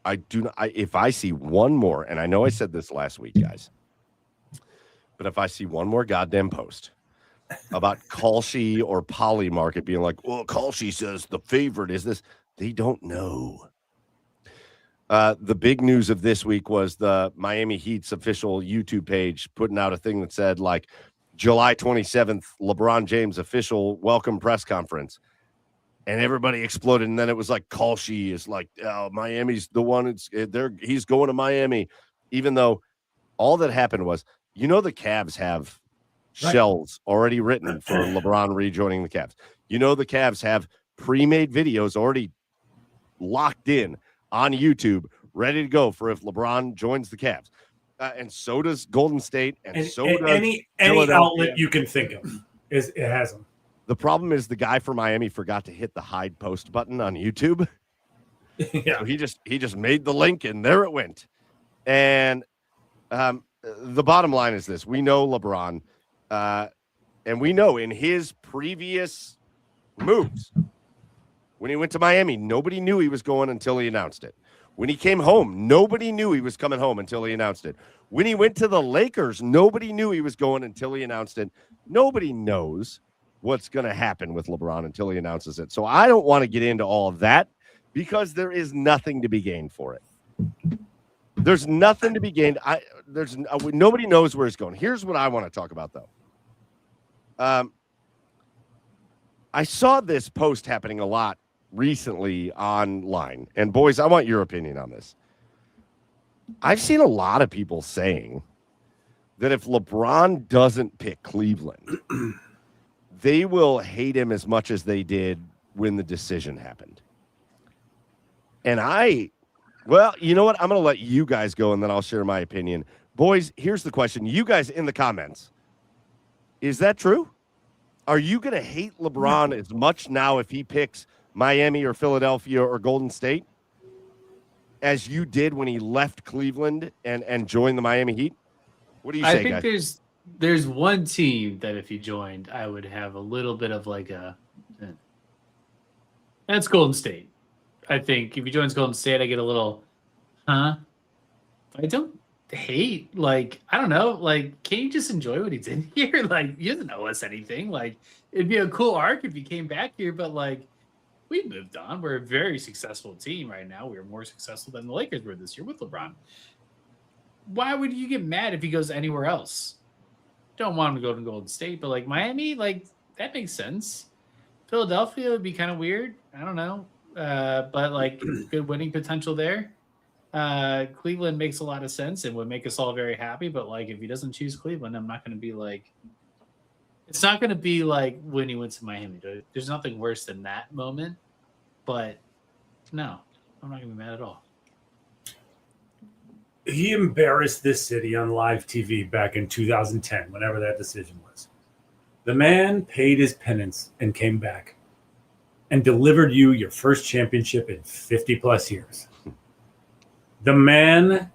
If I see one more, and I know I said this last week, guys, but if I see one more goddamn post about Kalshi or Polymarket being like, well, Kalshi says the favorite is this, they don't know. The big news of this week was the Miami Heat's official YouTube page putting out a thing that said, like, July 27th, LeBron James official welcome press conference. And everybody exploded. And then it was like, Kalshi is like, oh, Miami's the one. He's going to Miami. Even though all that happened was, the Cavs have shells already written for LeBron rejoining the Cavs. The Cavs have pre-made videos already locked in on YouTube, ready to go for if LeBron joins the Cavs. And so does Golden State, and so does any outlet you can think of it has them. The problem is the guy from Miami forgot to hit the hide post button on YouTube. Yeah. So he just made the link, and there it went. And the bottom line is this: we know LeBron, and we know in his previous moves, when he went to Miami, nobody knew he was going until he announced it. When he came home, nobody knew he was coming home until he announced it. When he went to the Lakers, nobody knew he was going until he announced it. Nobody knows what's going to happen with LeBron until he announces it. So I don't want to get into all of that because there is nothing to be gained for it. There's nothing to be gained. Nobody knows where he's going. Here's what I want to talk about, though. I saw this post happening a lot recently online. And boys, I want your opinion on this. I've seen a lot of people saying that if LeBron doesn't pick Cleveland, they will hate him as much as they did when the decision happened. And well, you know what? I'm going to let you guys go, and then I'll share my opinion. Boys, here's the question. You guys in the comments, is that true? Are you going to hate LeBron as much now if he picks Miami or Philadelphia or Golden State as you did when he left Cleveland and joined the Miami Heat? What do you say, I think guys? there's one team that if he joined, I would have a little bit of like that's Golden State. I think if he joins Golden State, I get a little, huh? I don't hate, like, I don't know, like, can you just enjoy what he's in here? Like, he doesn't owe us anything. Like, it'd be a cool arc if he came back here, but like, we moved on. We're a very successful team right now. We're more successful than the Lakers were this year with LeBron. Why would you get mad if he goes anywhere else? Don't want him to go to Golden State, but like Miami, like, that makes sense. Philadelphia would be kind of weird. I don't know. But like good winning potential there. Cleveland makes a lot of sense and would make us all very happy. But like if he doesn't choose Cleveland, I'm not going to be like, it's not going to be like when he went to Miami. There's nothing worse than that moment. But no, I'm not going to be mad at all. He embarrassed this city on live TV back in 2010, whenever that decision was. The man paid his penance and came back and delivered you your first championship in 50 plus years. The man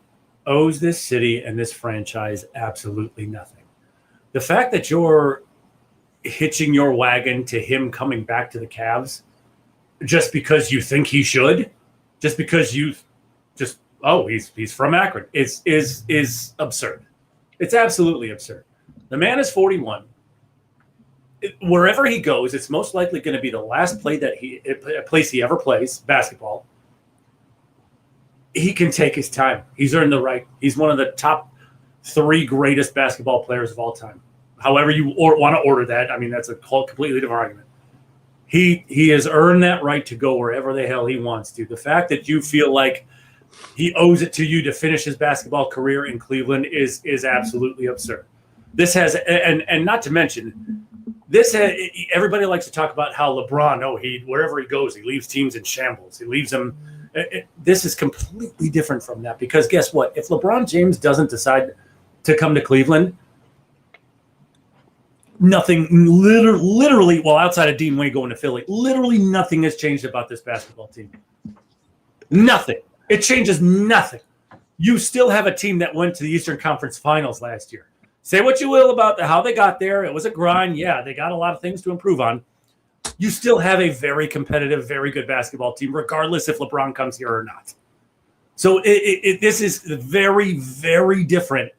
owes this city and this franchise absolutely nothing. The fact that you're hitching your wagon to him coming back to the Cavs just because you think he should, just because you just, oh, he's from Akron, is absurd. It's absolutely absurd. The man is 41. Wherever he goes, it's most likely going to be the last place he ever plays basketball. He can take his time. He's earned the right. He's one of the top 3 greatest basketball players of all time. However you want to order that, I mean, that's a completely different argument. He has earned that right to go wherever the hell he wants to. The fact that you feel like he owes it to you to finish his basketball career in Cleveland is absolutely absurd. This has, and not to mention, everybody likes to talk about how LeBron, wherever he goes, he leaves teams in shambles. He leaves them. This is completely different from that because guess what? If LeBron James doesn't decide to come to Cleveland, nothing, literally, well, outside of Dean Wade going to Philly, literally nothing has changed about this basketball team. Nothing. It changes nothing. You still have a team that went to the Eastern Conference Finals last year. Say what you will about how they got there. It was a grind. Yeah, they got a lot of things to improve on. You still have a very competitive, very good basketball team, regardless if LeBron comes here or not. So this is very, very different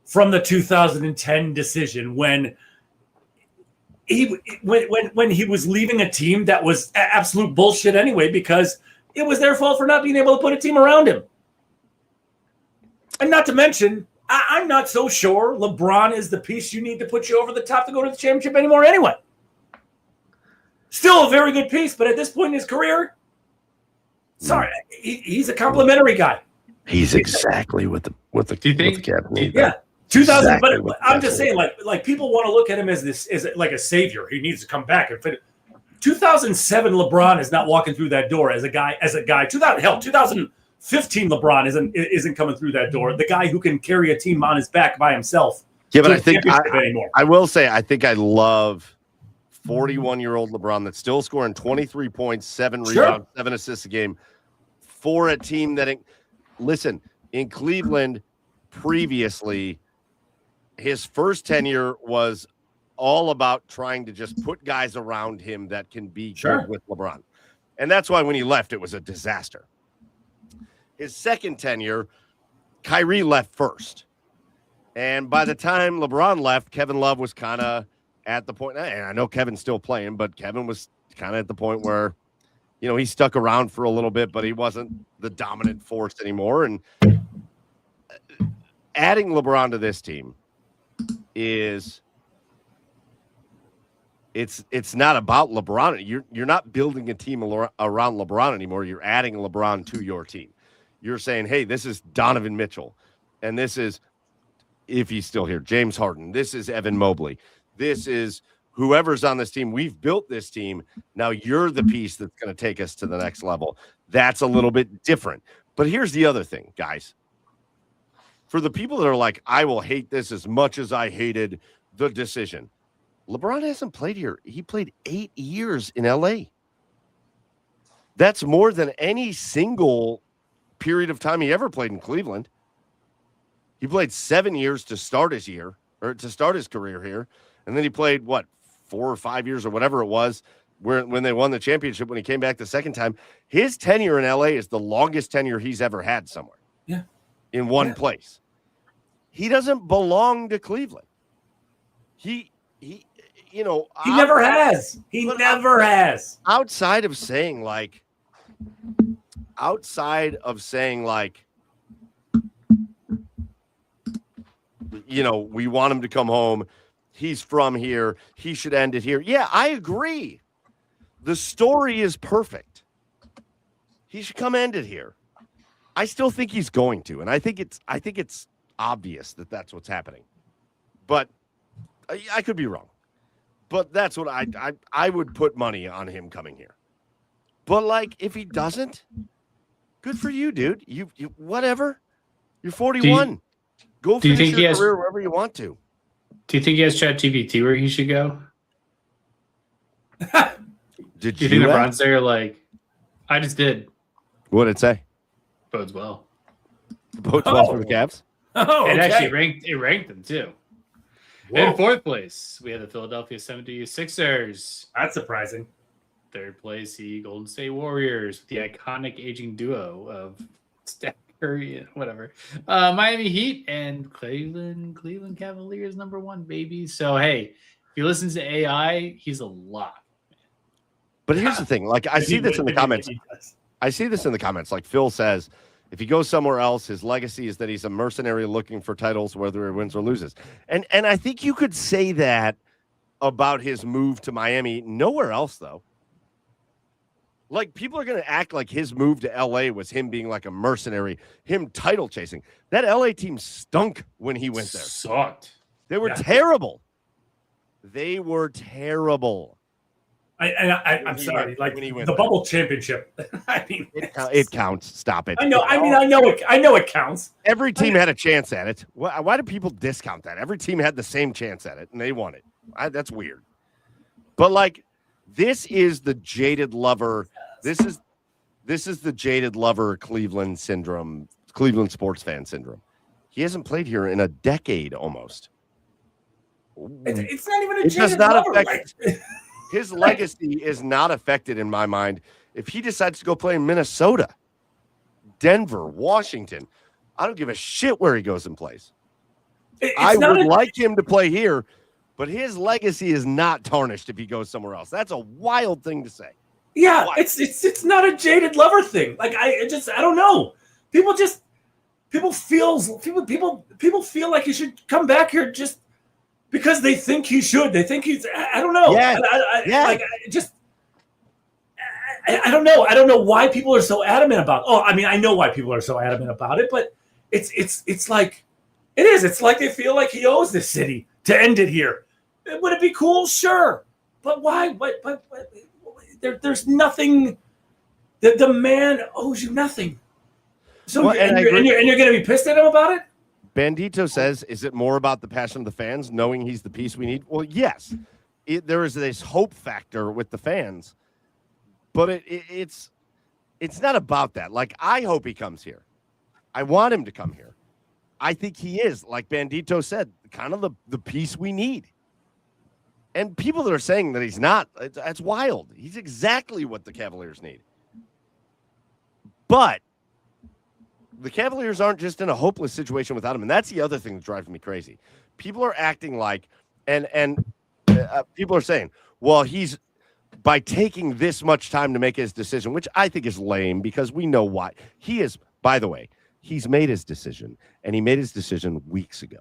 from the 2010 decision when he was leaving a team that was absolute bullshit anyway because it was their fault for not being able to put a team around him. And not to mention, I'm not so sure LeBron is the piece you need to put you over the top to go to the championship anymore anyway. Still a very good piece, but at this point in his career, sorry, he's a complimentary guy. He's exactly what the Cavs need. Yeah, 2000. Exactly, but I'm just saying, like people want to look at him as like a savior. He needs to come back and fit. 2007 LeBron is not walking through that door as a guy. 2015 LeBron isn't coming through that door. The guy who can carry a team on his back by himself. Yeah, but I think I will say I think I love 41-year-old LeBron that's still scoring 23 points, 7 rebounds, 7 assists a game for a team that, listen, in Cleveland previously, his first tenure was all about trying to just put guys around him that can be good with LeBron. And that's why when he left, it was a disaster. His second tenure, Kyrie left first. And by the time LeBron left, Kevin Love was kind of at the point, and I know Kevin's still playing, but Kevin was kind of at the point where, he stuck around for a little bit, but he wasn't the dominant force anymore. And adding LeBron to this team is it's not about LeBron. You're not building a team around LeBron anymore. You're adding LeBron to your team. You're saying, hey, this is Donovan Mitchell, and this is, if he's still here, James Harden. This is Evan Mobley. This is whoever's on this team. We've built this team. Now you're the piece that's going to take us to the next level. That's a little bit different. But here's the other thing, guys. For the people that are like, I will hate this as much as I hated the decision. LeBron hasn't played here. He played 8 years in LA. That's more than any single period of time he ever played in Cleveland. He played 7 years to start his career here. And then he played, 4 or 5 years or whatever it was when they won the championship when he came back the second time. His tenure in LA is the longest tenure he's ever had somewhere. Yeah. In one place. He doesn't belong to Cleveland. He never has. He never has. Outside of saying we want him to come home. He's from here. He should end it here. Yeah, I agree. The story is perfect. He should come end it here. I still think he's going to, and I think it's obvious that that's what's happening. But I could be wrong. But that's what I would put money on him coming here. But if he doesn't, good for you, dude. You whatever. You're 41. Go finish your career wherever you want to. Do you think he has ChatGPT where he should go? Do you think the Browns there I just did. What did it say? Bodes well. Bodes well for the Cavs? Oh, It okay. actually ranked them too. Whoa. In fourth place, we have the Philadelphia 76ers. That's surprising. Third place, the Golden State Warriors, the iconic aging duo of Steph Curry and whatever. Miami Heat and Cleveland Cavaliers #1, baby. So hey, if you listen to AI, he's a lot. But here's the thing. I see this in the comments. Phil says, if he goes somewhere else, his legacy is that he's a mercenary looking for titles, whether he wins or loses. And I think you could say that about his move to Miami. Nowhere else, though. People are going to act like his move to L.A. was him being like a mercenary, him title chasing. That L.A. team stunk when he went there. Sucked. They were terrible. They were terrible. I'm sorry. The bubble championship. I mean, it counts. Stop it. I know. I know it counts. Every team had a chance at it. Why do people discount that? Every team had the same chance at it, and they won it. That's weird. But this is the jaded lover. This is the jaded lover Cleveland syndrome. Cleveland sports fan syndrome. He hasn't played here in a decade almost. It's not even a jaded lover. His legacy is not affected in my mind if he decides to go play in Minnesota, Denver, Washington. I don't give a shit where he goes and plays. I would like him to play here, but his legacy is not tarnished if he goes somewhere else. That's a wild thing to say. Yeah, it's not a jaded lover thing. I don't know. People feel like he should come back here just because they think he should. They think he's. I don't know. Yeah. I don't know. I don't know why people are so adamant about. Oh, I mean, I know why people are so adamant about it, but it's like it is. It's like they feel like he owes this city to end it here. Would it be cool? Sure, but why? But there's nothing. The man owes you nothing. So you're going to be pissed at him about it? Bandito says, is it more about the passion of the fans, knowing he's the piece we need? Well, yes. There is this hope factor with the fans, but it's not about that. I hope he comes here. I want him to come here. I think he is, like Bandito said, kind of the piece we need. And people that are saying that he's not, that's wild. He's exactly what the Cavaliers need. But the Cavaliers aren't just in a hopeless situation without him. And that's the other thing that drives me crazy. People are acting like, and people are saying, well, he's, by taking this much time to make his decision, which I think is lame because we know why. He is, by the way, he's made his decision, and he made his decision weeks ago.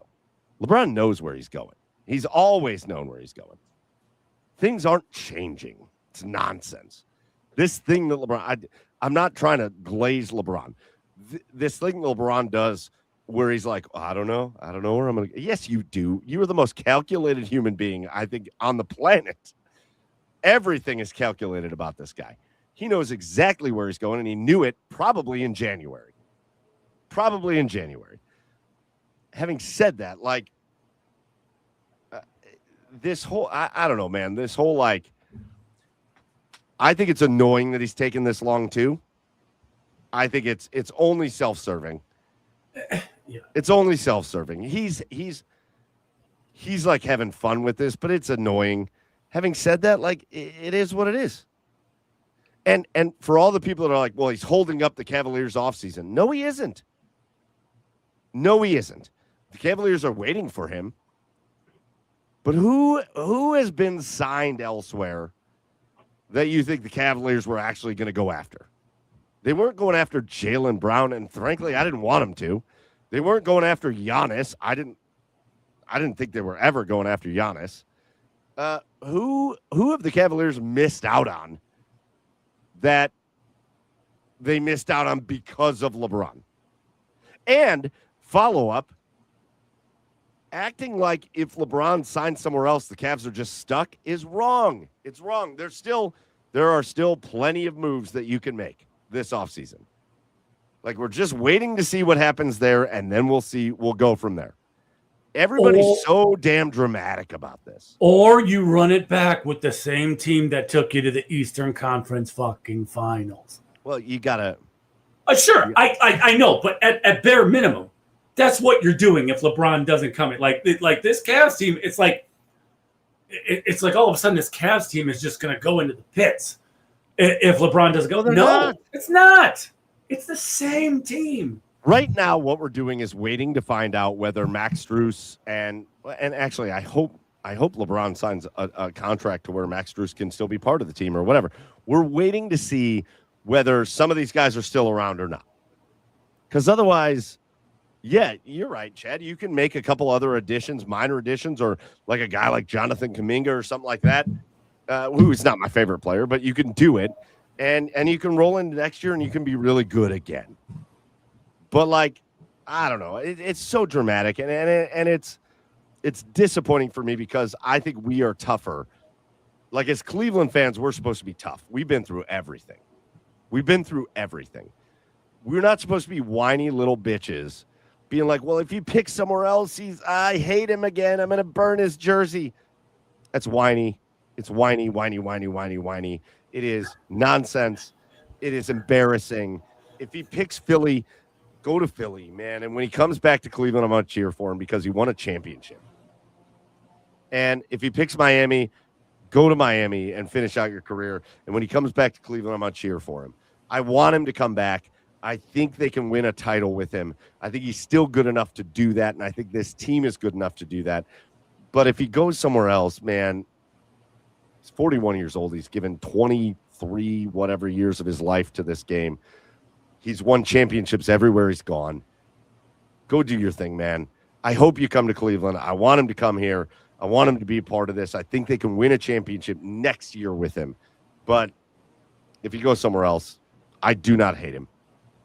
LeBron knows where he's going. He's always known where he's going. Things aren't changing. It's nonsense. This thing that LeBron, I'm not trying to glaze LeBron. This thing LeBron does where he's like, I don't know where I'm going to. Yes, you do. You are the most calculated human being, I think, on the planet. Everything is calculated about this guy. He knows exactly where he's going, and he knew it probably in January. Having said that, this whole, I don't know, man, this whole I think it's annoying that he's taken this long too. I think it's only self-serving. Yeah. It's only self-serving. He's like having fun with this, but it's annoying. Having said that, like it is what it is. And for all the people that are like, well, he's holding up the Cavaliers offseason. No, he isn't. No, he isn't. The Cavaliers are waiting for him. But who has been signed elsewhere that you think the Cavaliers were actually going to go after? They weren't going after Jaylen Brown, and frankly, I didn't want them to. They weren't going after Giannis. I didn't think they were ever going after Giannis. Who have the Cavaliers missed out on that they missed out on because of LeBron? And follow-up, acting like if LeBron signed somewhere else, the Cavs are just stuck is wrong. It's wrong. There are still plenty of moves that you can make this offseason. Like, we're just waiting to see what happens there, and then we'll go from there. Everybody's so damn dramatic about this. Or you run it back with the same team that took you to the Eastern Conference fucking finals. Well, you gotta. Sure, I know, but at bare minimum, that's what you're doing if LeBron doesn't come in. Like this Cavs team, it's like all of a sudden this Cavs team is just going to go into the pits if LeBron doesn't go. No, it's not. It's the same team. Right now, what we're doing is waiting to find out whether Max Strus and actually, I hope LeBron signs a contract to where Max Strus can still be part of the team or whatever. We're waiting to see whether some of these guys are still around or not. Because otherwise, yeah, you're right, Chad. You can make a couple other additions, minor additions, or like a guy like Jonathan Kuminga or something like that, who is not my favorite player, but you can do it. And you can roll into next year and you can be really good again. But like, I don't know. It's so dramatic and it's disappointing for me because I think we are tougher. Like, as Cleveland fans, we're supposed to be tough. We've been through everything. We're not supposed to be whiny little bitches being like, well, if you pick somewhere else, I hate him again. I'm going to burn his jersey. That's whiny. It's whiny. It is nonsense. It is embarrassing. If he picks Philly, go to Philly, man. And when he comes back to Cleveland, I'm going to cheer for him because he won a championship. And if he picks Miami, go to Miami and finish out your career. And when he comes back to Cleveland, I'm going to cheer for him. I want him to come back. I think they can win a title with him. I think he's still good enough to do that, and I think this team is good enough to do that. But if he goes somewhere else, man, he's 41 years old. He's given 23 whatever years of his life to this game. He's won championships everywhere he's gone. Go do your thing, man. I hope you come to Cleveland. I want him to come here. I want him to be a part of this. I think they can win a championship next year with him. But if he goes somewhere else, I do not hate him.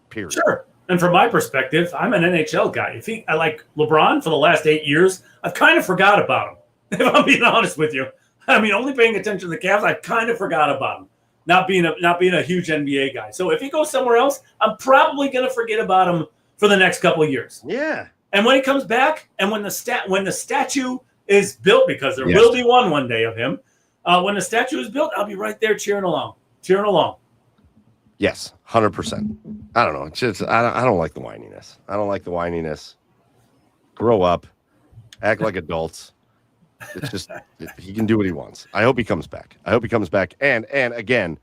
Period. Sure. And from my perspective, I'm an NHL guy. I like LeBron for the last 8 years, I've kind of forgot about him, if I'm being honest with you. I mean, only paying attention to the Cavs, I kind of forgot about him. Not being a huge NBA guy. So if he goes somewhere else, I'm probably going to forget about him for the next couple of years. Yeah. And when he comes back, and when the statue is built, because there will be one day of him, when the statue is built, I'll be right there cheering along. Yes, 100%. I don't know. It's just I don't like the whininess. Grow up, act like adults. It's just he can do what he wants. I hope he comes back. And again,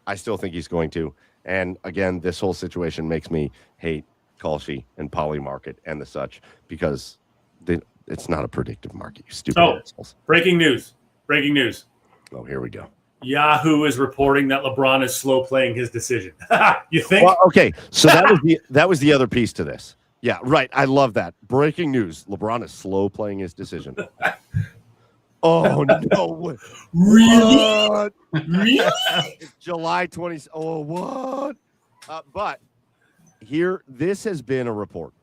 I still think he's going to. And again, this whole situation makes me hate Kalshi and Poly Market and the such because it's not a predictive market. You stupid assholes. Breaking news. Oh, here we go. Yahoo is reporting that LeBron is slow playing his decision. You think? Well, okay, so that was the other piece to this. Yeah, right. I love that. Breaking news. LeBron is slow playing his decision. Oh, no. Really? What? Really? It's July 20th. Oh, what? But this has been a report.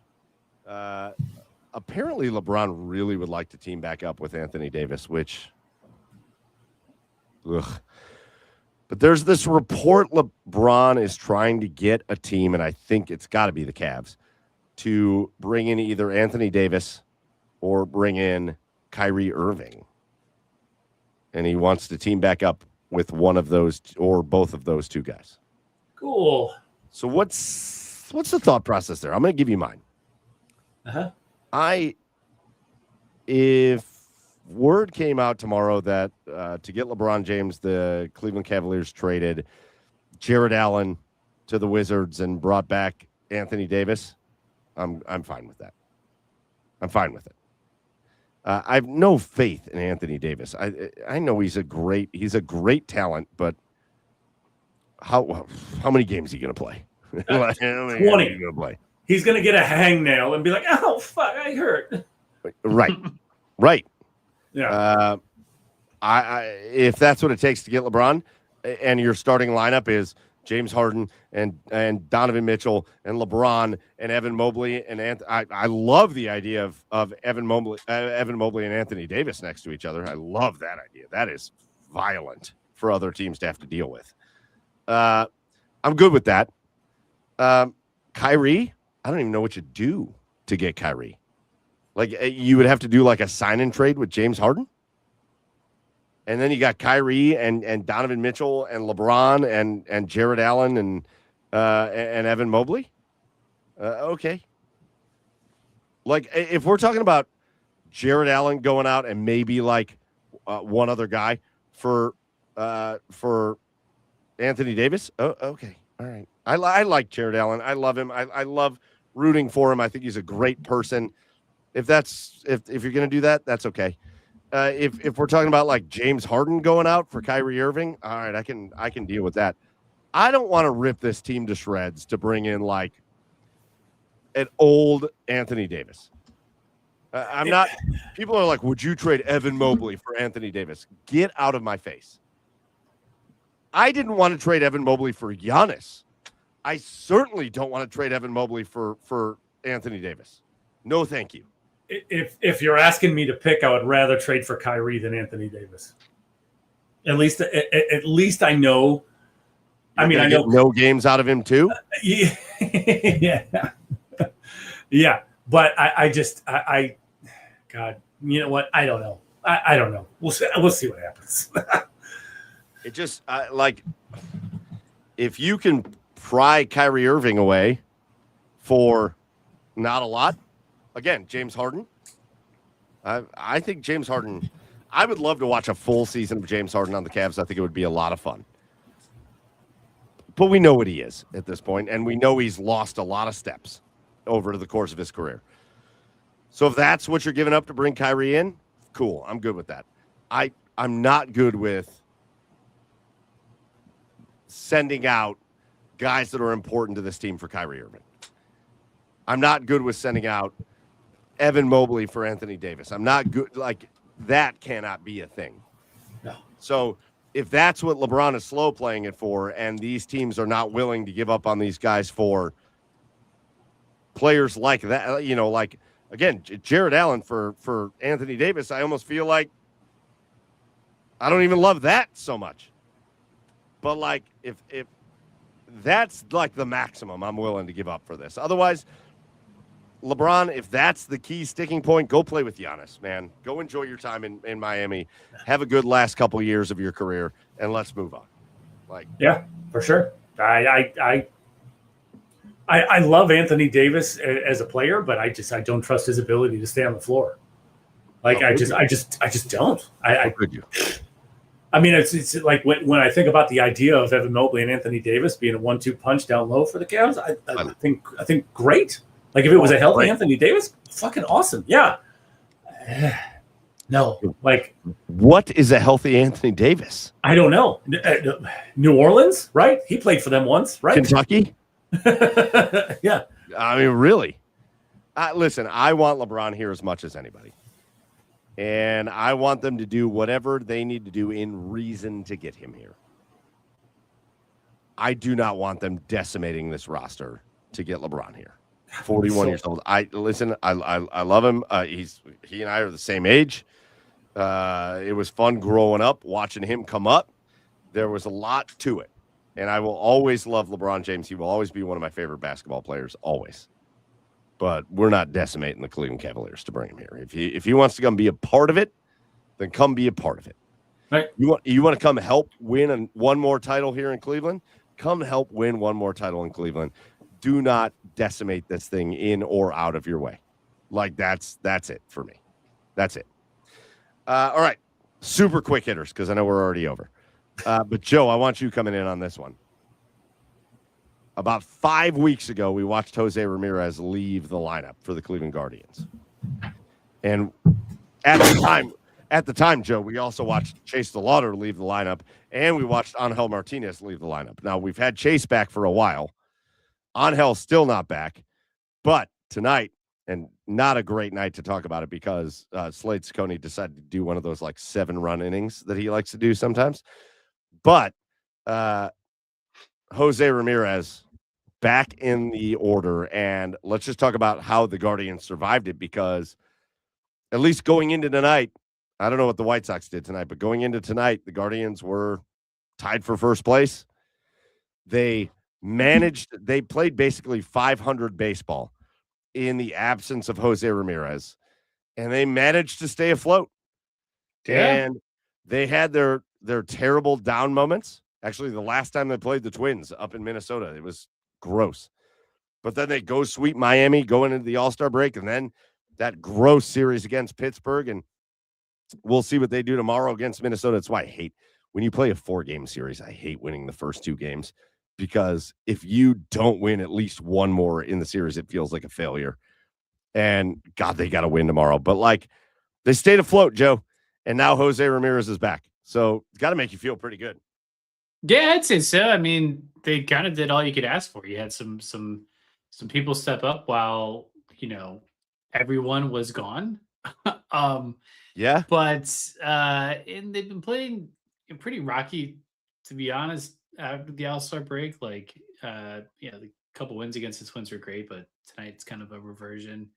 Apparently, LeBron really would like to team back up with Anthony Davis, which... Ugh. But there's this report LeBron is trying to get a team, and I think it's got to be the Cavs, to bring in either Anthony Davis or bring in Kyrie Irving. And he wants to team back up with one of those or both of those two guys. Cool. So what's the thought process there? I'm going to give you mine. If word came out tomorrow that to get LeBron James, the Cleveland Cavaliers traded Jared Allen to the Wizards and brought back Anthony Davis, I'm fine with that. I'm fine with it. I have no faith in Anthony Davis. I know he's a great talent, but how many games is he going to play? 20. Gonna play? He's going to get a hangnail and be like, "Oh fuck, I hurt." Right. Yeah. If that's what it takes to get LeBron, and your starting lineup is James Harden and Donovan Mitchell and LeBron and Evan Mobley and I love the idea of Evan Mobley and Anthony Davis next to each other. I love that idea. That is violent for other teams to have to deal with. I'm good with that. Kyrie, I don't even know what you do to get Kyrie. Like, you would have to do like a sign-in trade with James Harden? And then you got Kyrie and Donovan Mitchell and LeBron and Jared Allen and Evan Mobley? Okay. Like, if we're talking about Jared Allen going out and maybe like one other guy for Anthony Davis, okay. All right. I like Jared Allen. I love him. I love rooting for him. I think he's a great person. If you're going to do that, that's okay. If we're talking about like James Harden going out for Kyrie Irving, all right, I can deal with that. I don't want to rip this team to shreds to bring in like an old Anthony Davis. I'm not. People are like, would you trade Evan Mobley for Anthony Davis? Get out of my face. I didn't want to trade Evan Mobley for Giannis. I certainly don't want to trade Evan Mobley for Anthony Davis. No, thank you. If you're asking me to pick, I would rather trade for Kyrie than Anthony Davis. At least I know. I mean, I know no games out of him too. Yeah, yeah. But I God, you know what? I don't know. I don't know. We'll see what happens. It just like if you can pry Kyrie Irving away for not a lot. Again, James Harden. I think James Harden. I would love to watch a full season of James Harden on the Cavs. I think it would be a lot of fun. But we know what he is at this point, and we know he's lost a lot of steps over the course of his career. So if that's what you're giving up to bring Kyrie in, cool. I'm good with that. I'm not good with sending out guys that are important to this team for Kyrie Irving. I'm not good with sending out Evan Mobley for Anthony Davis. I'm not good. Like, that cannot be a thing. No. So if that's what LeBron is slow playing it for, and these teams are not willing to give up on these guys for players like that, you know, like, again, Jared Allen for Anthony Davis, I almost feel like I don't even love that so much. But, like, if that's, like, the maximum I'm willing to give up for this. Otherwise, LeBron, if that's the key sticking point, go play with Giannis, man. Go enjoy your time in Miami. Have a good last couple of years of your career, and let's move on. Like, yeah, for sure. I love Anthony Davis as a player, but I don't trust his ability to stay on the floor. Like, I just don't. could you? I mean, it's like when I think about the idea of Evan Mobley and Anthony Davis being a 1-2 punch down low for the Cavs, I think great. Like, if it was a healthy Anthony Davis, fucking awesome. Yeah. No, like, what is a healthy Anthony Davis? I don't know. New Orleans, right? He played for them once, right? Kentucky? Yeah. I mean, really? Listen, I want LeBron here as much as anybody. And I want them to do whatever they need to do in reason to get him here. I do not want them decimating this roster to get LeBron here. 41 years old. I love him. He and I are the same age. It was fun growing up, watching him come up. There was a lot to it. And I will always love LeBron James. He will always be one of my favorite basketball players, always. But we're not decimating the Cleveland Cavaliers to bring him here. If he wants to come be a part of it, then come be a part of it. Right. You want to come help win one more title here in Cleveland? Come help win one more title in Cleveland. Do not decimate this thing in or out of your way. Like that's it for me. That's it. All right. Super quick hitters because I know we're already over. But Joe, I want you coming in on this one. About 5 weeks ago, we watched Jose Ramirez leave the lineup for the Cleveland Guardians. And at the time, Joe, we also watched Chase DeLauder leave the lineup, and we watched Angel Martinez leave the lineup. Now, we've had Chase back for a while. Angel still not back. But tonight, and not a great night to talk about it because Slade Ciccone decided to do one of those like 7-run innings that he likes to do sometimes. But Jose Ramirez back in the order, and let's just talk about how the Guardians survived it because at least going into tonight, I don't know what the White Sox did tonight, but going into tonight, the Guardians were tied for first place. They played basically 500 baseball in the absence of Jose Ramirez, and they managed to stay afloat. Yeah. And they had their terrible down moments. Actually, the last time they played the Twins up in Minnesota, it was gross. But then they go sweep Miami going into the All-Star break, and then that gross series against Pittsburgh, and we'll see what they do tomorrow against Minnesota. That's why I hate when you play a 4-game series. I hate winning the first 2 games because if you don't win at least one more in the series, it feels like a failure. And God, they got to win tomorrow. But like they stayed afloat, Joe, and now Jose Ramirez is back. So it's got to make you feel pretty good. Yeah, I'd say so. I mean, they kind of did all you could ask for. You had some people step up while, everyone was gone. Yeah. But and they've been playing pretty rocky, to be honest, after the All-Star break. Like the couple wins against the Twins were great, but tonight's kind of a reversion.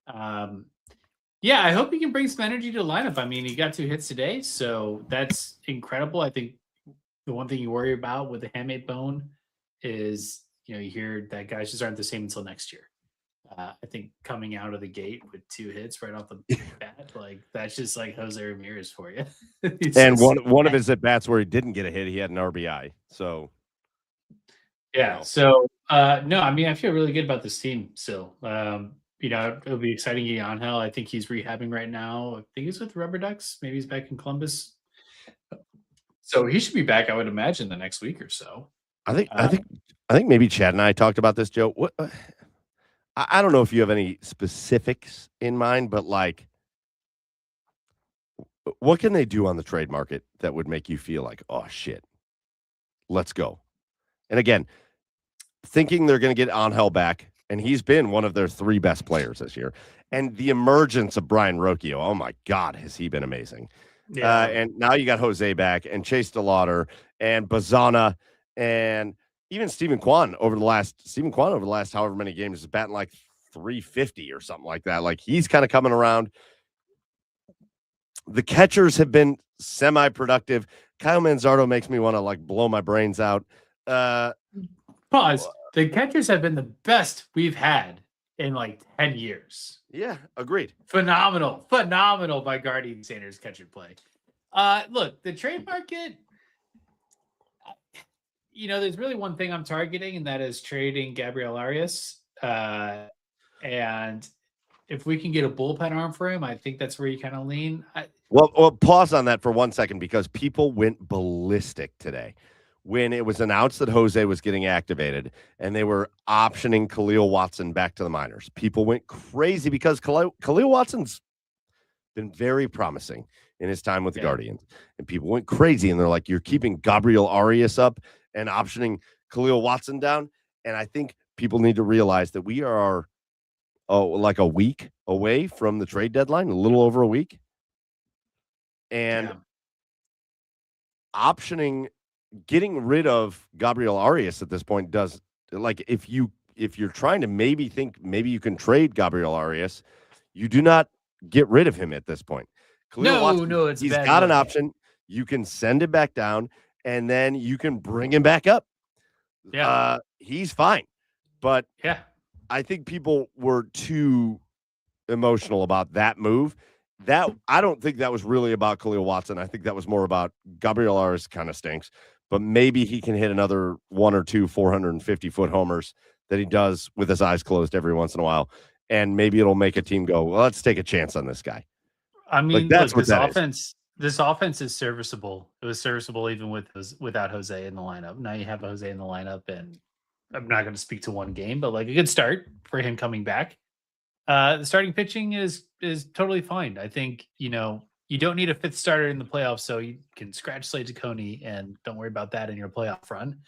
Yeah, I hope he can bring some energy to the lineup. I mean, he got 2 hits today, so that's incredible. I think the one thing you worry about with the hamate bone is, you hear that guys just aren't the same until next year. I think coming out of the gate with 2 hits right off the bat, like that's just like Jose Ramirez for you. And one of his at bats where he didn't get a hit, he had an RBI. So yeah. So no, I mean, I feel really good about this team still. It'll be exciting getting on Angel. I think he's rehabbing right now. I think he's with Rubber Ducks. Maybe he's back in Columbus. So he should be back, I would imagine, the next week or so. I think maybe Chad and I talked about this, Joe. What I don't know if you have any specifics in mind, but like, what can they do on the trade market that would make you feel like, oh shit, let's go? And again, thinking they're going to get Angel back, and he's been one of their 3 best players this year. And the emergence of Brian Rocchio, oh my God, has he been amazing? Yeah. And now you got Jose back, and Chase DeLauder, and Bazana, and even Stephen Kwan over the last however many games is batting like 350 or something like that. Like he's kind of coming around. The catchers have been semi-productive. Kyle Manzardo makes me want to like blow my brains out. Pause. The catchers have been the best we've had in like 10 years. Yeah, agreed. Phenomenal by Guardian Sanders catcher play. Look, the trade market, there's really one thing I'm targeting, and that is trading Gabriel Arias. And if we can get a bullpen arm for him, I think that's where you kind of lean. Well, pause on that for 1 second because people went ballistic today when it was announced that Jose was getting activated and they were optioning Khalil Watson back to the minors. People went crazy because Khalil Watson's been very promising in his time with the Guardians. And people went crazy, and they're like, you're keeping Gabriel Arias up and optioning Khalil Watson down. And I think people need to realize that we are like a week away from the trade deadline, a little over a week. And getting rid of Gabriel Arias at this point does, like, if you're trying to maybe think maybe you can trade Gabriel Arias, you do not get rid of him at this point. Watson, he's got an option. You can send him back down, and then you can bring him back up. Yeah, he's fine. But I think people were too emotional about that move. I don't think that was really about Khalil Watson. I think that was more about Gabriel Arias kind of stinks, but maybe he can hit another 1 or 2 450-foot homers that he does with his eyes closed every once in a while, and maybe it'll make a team go, well, let's take a chance on this guy. I mean, that's look, what that is. This offense is serviceable. It was serviceable even without Jose in the lineup. Now you have Jose in the lineup, and I'm not going to speak to one game, but like a good start for him coming back. The starting pitching is totally fine. I think, you don't need a fifth starter in the playoffs, so you can scratch Slade Ciccone and don't worry about that in your playoff run.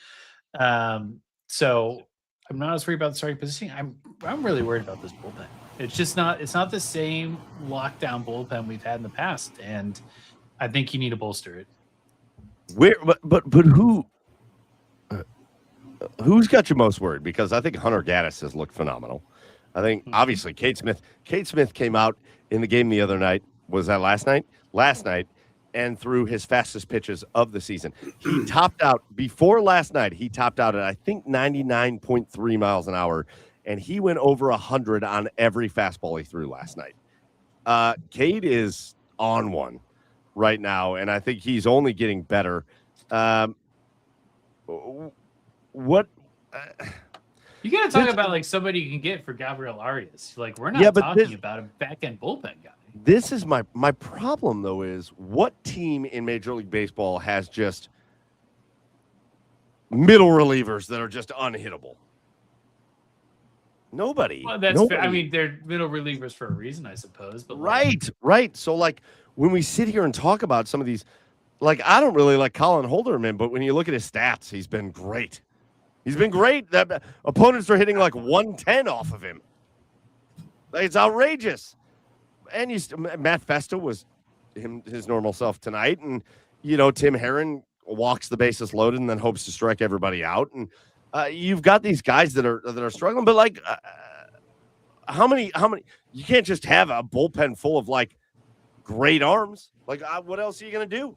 So I'm not as worried about the starting position. I'm really worried about this bullpen. It's not the same lockdown bullpen we've had in the past, and I think you need to bolster it. But who's got you most worried? Because I think Hunter Gaddis has looked phenomenal. I think obviously Cade Smith came out in the game the other night. Was that last night? Last night, and threw his fastest pitches of the season. He topped out before last night. He topped out at I think 99.3 miles an hour, and he went over 100 on every fastball he threw last night. Cade is on one right now, and I think he's only getting better. What? You got to talk about like somebody you can get for Gabriel Arias. Like we're not talking about a back end bullpen guy. This is my problem though. Is what team in Major League Baseball has just middle relievers that are just unhittable? Nobody. Well, that's Nobody. fair. I mean, they're middle relievers for a reason, I suppose. But right. So like when we sit here and talk about some of these, like I don't really like Colin Holderman, but when you look at his stats, he's been great. He's been great. That opponents are hitting like 110 off of him. Like, it's outrageous. And Matt Festa was his normal self tonight, and Tim Herron walks the bases loaded and then hopes to strike everybody out. And you've got these guys that are struggling, but like how many? You can't just have a bullpen full of like great arms. Like what else are you going to do?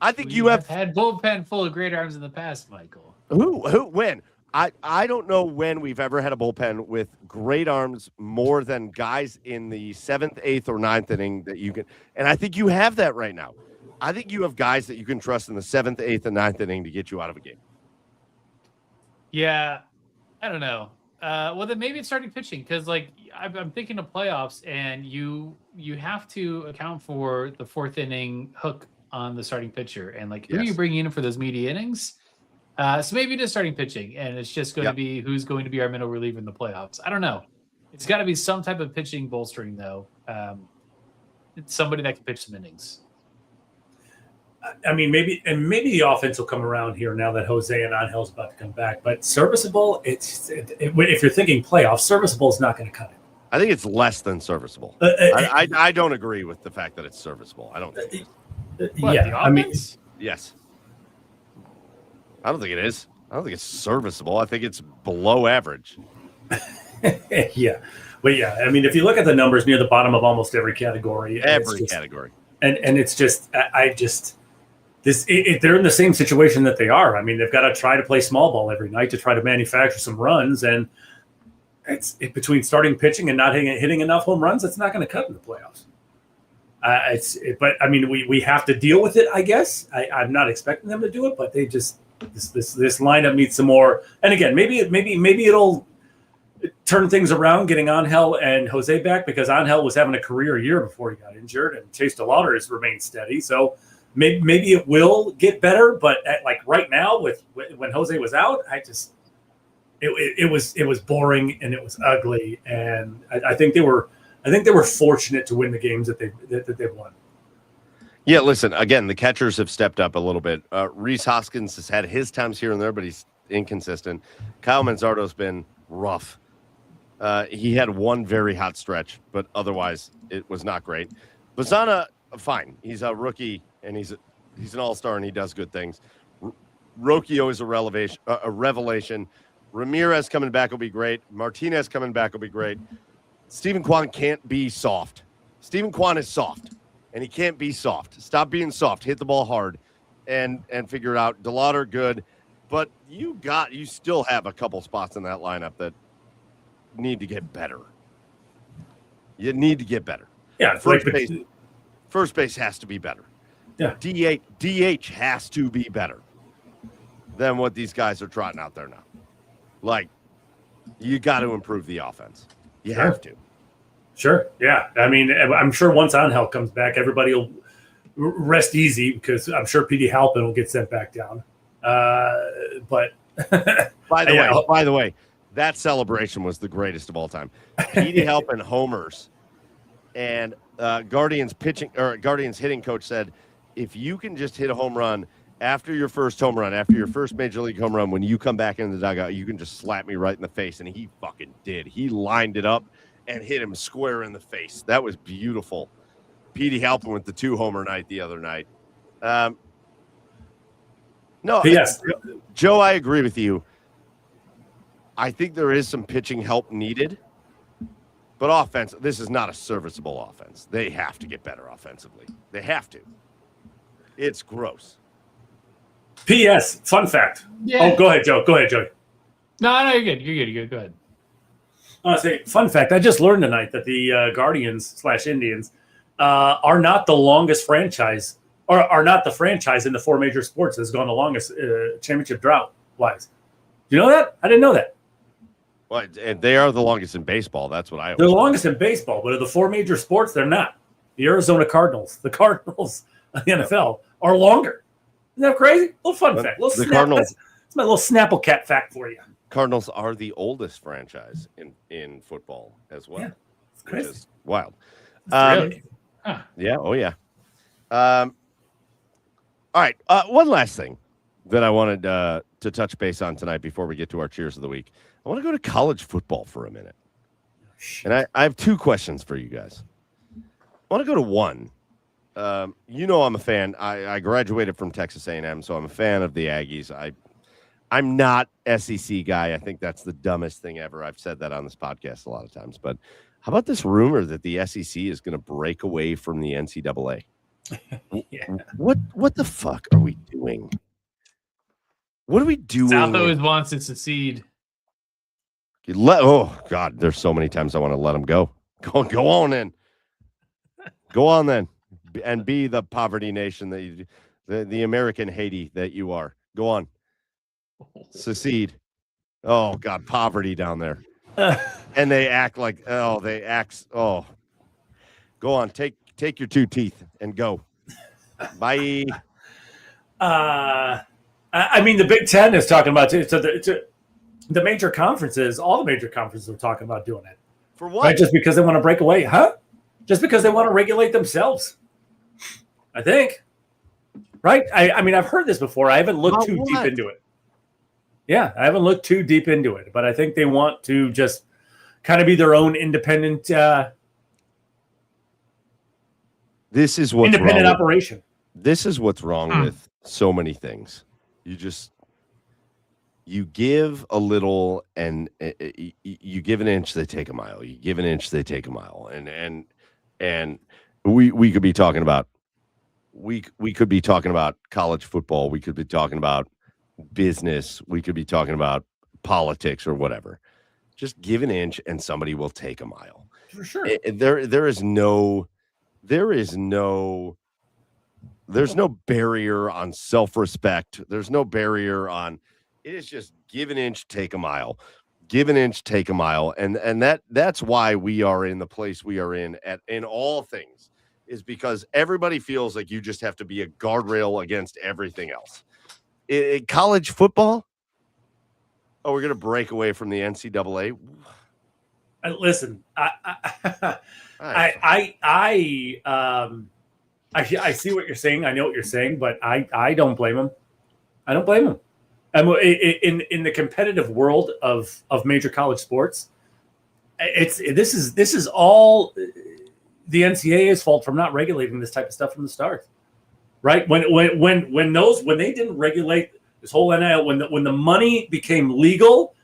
I think you have had bullpen full of great arms in the past, Michael. When? I don't know when we've ever had a bullpen with great arms more than guys in the 7th, 8th, or 9th inning that you can. And I think you have that right now. I think you have guys that you can trust in the 7th, 8th, and 9th inning to get you out of a game. Yeah, I don't know. Well, then maybe it's starting pitching because, like, I'm thinking of playoffs, and you have to account for the 4th inning hook on the starting pitcher, and like who are you bringing in for those media innings? So maybe it is starting pitching, and it's just going to be who's going to be our middle reliever in the playoffs. I don't know. It's got to be some type of pitching bolstering, though. It's somebody that can pitch some innings. I mean, maybe the offense will come around here now that Jose and Angel's about to come back. But serviceable, if you're thinking playoffs, serviceable is not going to cut it. I think it's less than serviceable. I don't agree with the fact that it's serviceable. I don't think I mean, yes. I don't think it is. I don't think it's serviceable. I think it's below average. Yeah. But yeah, I mean, if you look at the numbers near the bottom of almost every category. Category. And it's just, they're in the same situation that they are. I mean, they've got to try to play small ball every night to try to manufacture some runs. And it's between starting pitching and not hitting enough home runs, it's not going to cut in the playoffs. But I mean, we have to deal with it, I guess. I'm not expecting them to do it, but they just, this lineup needs some more. And again, maybe it'll turn things around getting Angel and Jose back, because Angel was having a career year before he got injured, and Chase DeLauder has remained steady. So maybe it will get better, but like right now when Jose was out, it was boring and it was ugly. And I think they were fortunate to win the games that they won. Yeah, listen, again, the catchers have stepped up a little bit. Rhys Hoskins has had his times here and there, but he's inconsistent. Kyle Manzardo's been rough. He had one very hot stretch, but otherwise it was not great. Bazzana, fine. He's a rookie, and he's an all-star, and he does good things. Rocchio is a revelation. Ramirez coming back will be great. Martinez coming back will be great. Steven Kwan can't be soft. Steven Kwan is soft, and he can't be soft. Stop being soft. Hit the ball hard and figure it out. DeLauder, good. But you still have a couple spots in that lineup that need to get better. You need to get better. Yeah, first base has to be better. Yeah. DH has to be better than what these guys are trotting out there now. Like, you got to improve the offense. You have to. Sure. Yeah. I mean, I'm sure once Angel comes back, everybody will rest easy because I'm sure Petey Halpin will get sent back down. But by the way, that celebration was the greatest of all time. Petey Halpin homers, and Guardians hitting coach said, if you can just hit a home run after your first home run, after your first major league home run, when you come back into the dugout, you can just slap me right in the face. And he fucking did. He lined it up and hit him square in the face. That was beautiful. Petey Halpin with the 2-homer night the other night. Yes. Joe, I agree with you. I think there is some pitching help needed. But offense, this is not a serviceable offense. They have to get better offensively. They have to. It's gross. P.S. Fun fact. Yeah. Oh, go ahead, Joe. No, you're good. You're good. Go ahead. I want to say, fun fact. I just learned tonight that the Guardians/Indians are not the longest franchise, or are not the franchise in the 4 major sports that has gone the longest championship drought-wise. Do you know that? I didn't know that. Well, they are the longest in baseball. That's what I always They're the longest in baseball, but of the 4 major sports, they're not. The Arizona Cardinals, the NFL, are longer. Isn't that crazy? A little fun fact. Cardinals. That's my little Snapple Cat fact for you. Cardinals are the oldest franchise in football as well. Yeah, it's crazy. Which is wild. Really? Huh. Yeah. Oh, yeah. All right. One last thing that I wanted to touch base on tonight before we get to our cheers of the week. I want to go to college football for a minute. And I have 2 questions for you guys. I want to go to one. I'm a fan. I graduated from Texas A&M, so I'm a fan of the Aggies. I'm not SEC guy. I think that's the dumbest thing ever. I've said that on this podcast a lot of times. But how about this rumor that the SEC is going to break away from the NCAA? Yeah. What the fuck are we doing? What are we doing? South always wants to secede. Oh God, there's so many times I want to let them go. Go on then. Go on then, and be the poverty nation that the American Haiti that you are. Go on, secede. Oh God, poverty down there, and they act like go on, take your 2 teeth and go. Bye. I mean, the Big Ten is talking about it. So the major conferences, all the major conferences are talking about doing it. For what? Right? Just because they want to break away, huh? Just because they want to regulate themselves, I think. Right? I mean, I've heard this before. I haven't looked too deep into it. Yeah, I haven't looked too deep into it, but I think they want to just kind of be their own independent. This is what's independent wrong operation. This is what's wrong with so many things. You give a little, and you give an inch, they take a mile. You give an inch, they take a mile. And we could be talking about we could be talking about college football. We could be talking about business. We could be talking about politics or whatever. Just give an inch, and somebody will take a mile. For sure. There's no barrier on self-respect. There's no barrier on. It is just give an inch, take a mile. Give an inch, take a mile. And that's why we are in the place we are in all things, is because everybody feels like you just have to be a guardrail against everything else. In college football, we're going to break away from the NCAA. Listen, I see what you're saying. I know what you're saying, but I don't blame him. I don't blame him. In the competitive world of major college sports, this is all the NCAA's fault from not regulating this type of stuff from the start, right? When they didn't regulate this whole NIL, when the money became legal,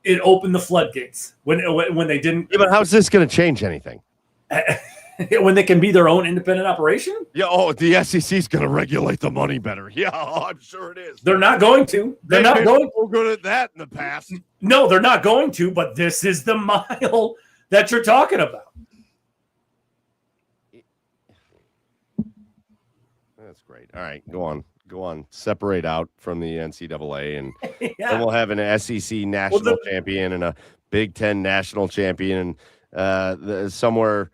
it opened the floodgates. When they didn't, yeah, but how's this going to change anything? When they can be their own independent operation? Yeah, the SEC is going to regulate the money better. Yeah, I'm sure it is. They're not going to. They're not going. So good at that in the past. No, they're not going to, but this is the mile that you're talking about. great. All right, go on. Separate out from the NCAA, and Yeah. then we'll have an SEC national champion and a Big Ten national champion, and somewhere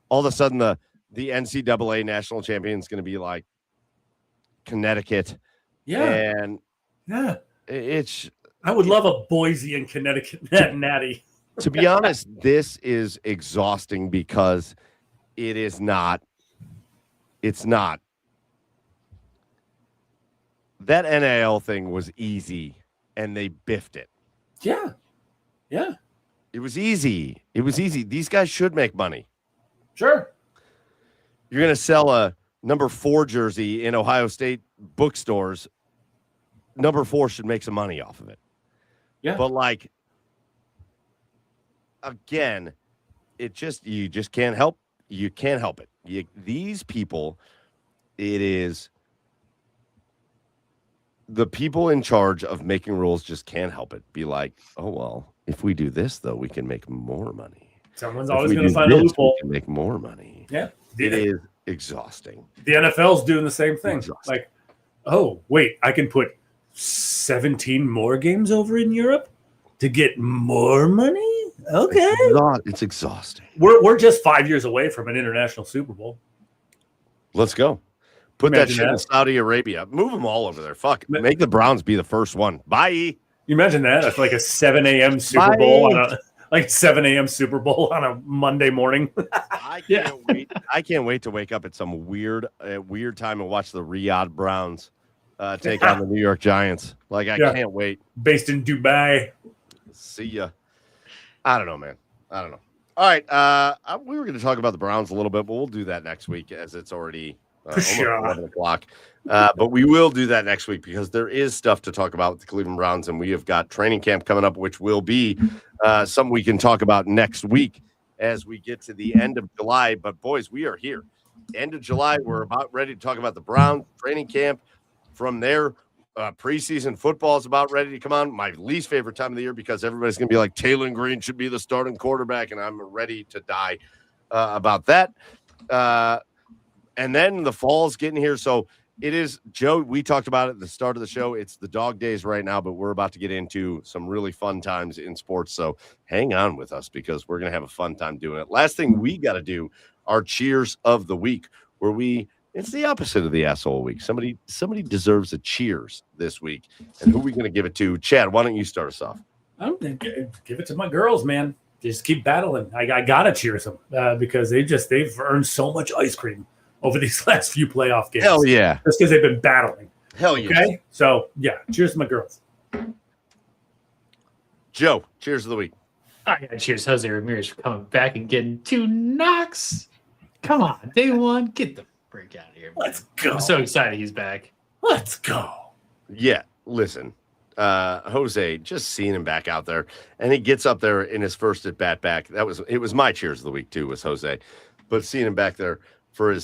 all of a sudden the NCAA national champion is going to be like Connecticut. Yeah. And Yeah. I would love a Boise and Connecticut natty. To be honest, this is exhausting because it's not. That NIL thing was easy and they biffed it. Yeah. Yeah. It was easy. These guys should make money. Sure. You're going to sell a number 4 jersey in Ohio State bookstores. Number 4 should make some money off of it. Yeah. But like, again, you just can't help. You can't help it. These people, it is the people in charge of making rules just can't help it. Be like, oh, well, if we do this, though, we can make more money. Someone's always going to find a loophole. We can make more money. Yeah. It is exhausting. The NFL's doing the same thing. Exhausting. Like, oh, wait, I can put 17 more games over in Europe to get more money? Okay. It's exhausting. We're just 5 years away from an international Super Bowl. Let's go. Put that Imagine shit in that. Saudi Arabia. Move them all over there. Fuck. Make the Browns be the first one. Bye. You imagine that? That's like a 7 a.m. Super Bowl on a 7 a.m. Super Bowl on a Monday morning. I can't wait. I can't wait to wake up at some weird time and watch the Riyadh Browns take on the New York Giants. Like, I can't wait. Based in Dubai. See ya. I don't know, man. I don't know. All right. We were going to talk about the Browns a little bit, but we'll do that next week as it's already almost 11 o'clock. But we will do that next week because there is stuff to talk about with the Cleveland Browns, and we have got training camp coming up, which will be something we can talk about next week as we get to the end of July. But, boys, we are here. End of July, we're about ready to talk about the Browns training camp. From there, preseason football is about ready to come on. My least favorite time of the year because everybody's going to be like, Taylor Green should be the starting quarterback, and I'm ready to die about that. And then the fall's getting here. So it is, Joe, we talked about it at the start of the show. It's the dog days right now, but we're about to get into some really fun times in sports. So hang on with us because we're going to have a fun time doing it. Last thing we got to do our cheers of the week where it's the opposite of the asshole week. Somebody deserves a cheers this week. And who are we going to give it to? Chad, why don't you start us off? Give it to my girls, man. Just keep battling. I got to cheers them because they've earned so much ice cream over these last few playoff games. Hell yeah. Just because they've been battling. Hell yeah. Okay? So, yeah, cheers to my girls. Joe, cheers of the week. I got cheers Jose Ramirez for coming back and getting 2 knocks. Come on, day one, get the break out of here. Man. Let's go. I'm so excited he's back. Let's go. Yeah, listen, Jose, just seeing him back out there, and he gets up there in his first at bat back. It was my cheers of the week too, was Jose, but seeing him back there for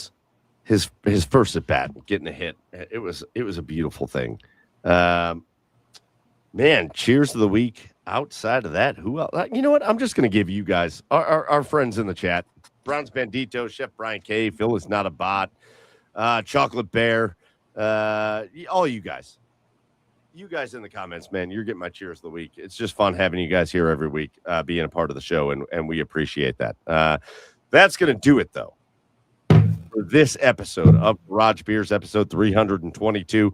his first at bat, getting a hit, it was a beautiful thing. Man, cheers of the week. Outside of that, who else? You know what? I'm just going to give you guys our friends in the chat. Browns Bandito, Chef Brian K, Phil is not a bot, Chocolate Bear, all you guys in the comments, man, you're getting my cheers of the week. It's just fun having you guys here every week, being a part of the show, and we appreciate that. That's going to do it, though, for this episode of Garage Beers, episode 322.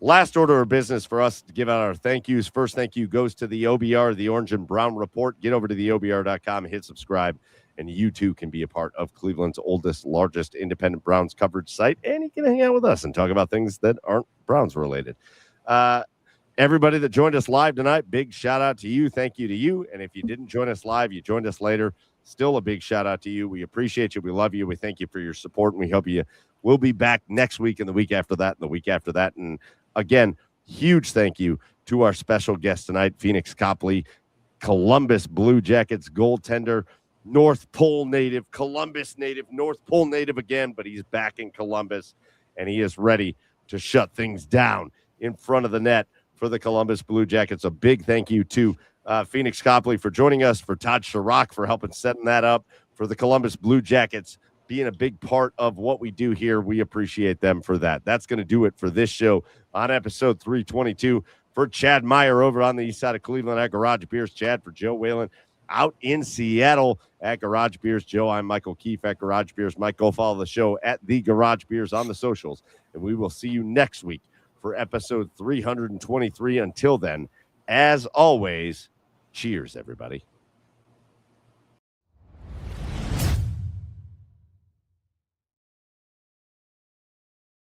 Last order of business for us to give out our thank yous. First thank you goes to the OBR, the Orange and Brown Report. Get over to the OBR.com and hit subscribe. And you too can be a part of Cleveland's oldest, largest independent Browns coverage site. And you can hang out with us and talk about things that aren't Browns related. Everybody that joined us live tonight, big shout out to you. Thank you to you. And if you didn't join us live, you joined us later, still a big shout out to you. We appreciate you. We love you. We thank you for your support. And we hope we'll be back next week and the week after that and the week after that. And again, huge thank you to our special guest tonight, Pheonix Copley, Columbus Blue Jackets goaltender, North Pole native, Columbus native, North Pole native again, but he's back in Columbus, and he is ready to shut things down in front of the net for the Columbus Blue Jackets. A big thank you to Pheonix Copley for joining us, for Todd Chirac for helping setting that up, for the Columbus Blue Jackets being a big part of what we do here. We appreciate them for that. That's going to do it for this show on episode 322. For Chad Meyer over on the east side of Cleveland at Garage Beers, Chad, for Joe Whalen out in Seattle at Garage Beers, Joe, I'm Michael Keefe at Garage Beers. Mike, go follow the show at the Garage Beers on the socials, and we will see you next week for episode 323. Until then, as always, cheers, everybody.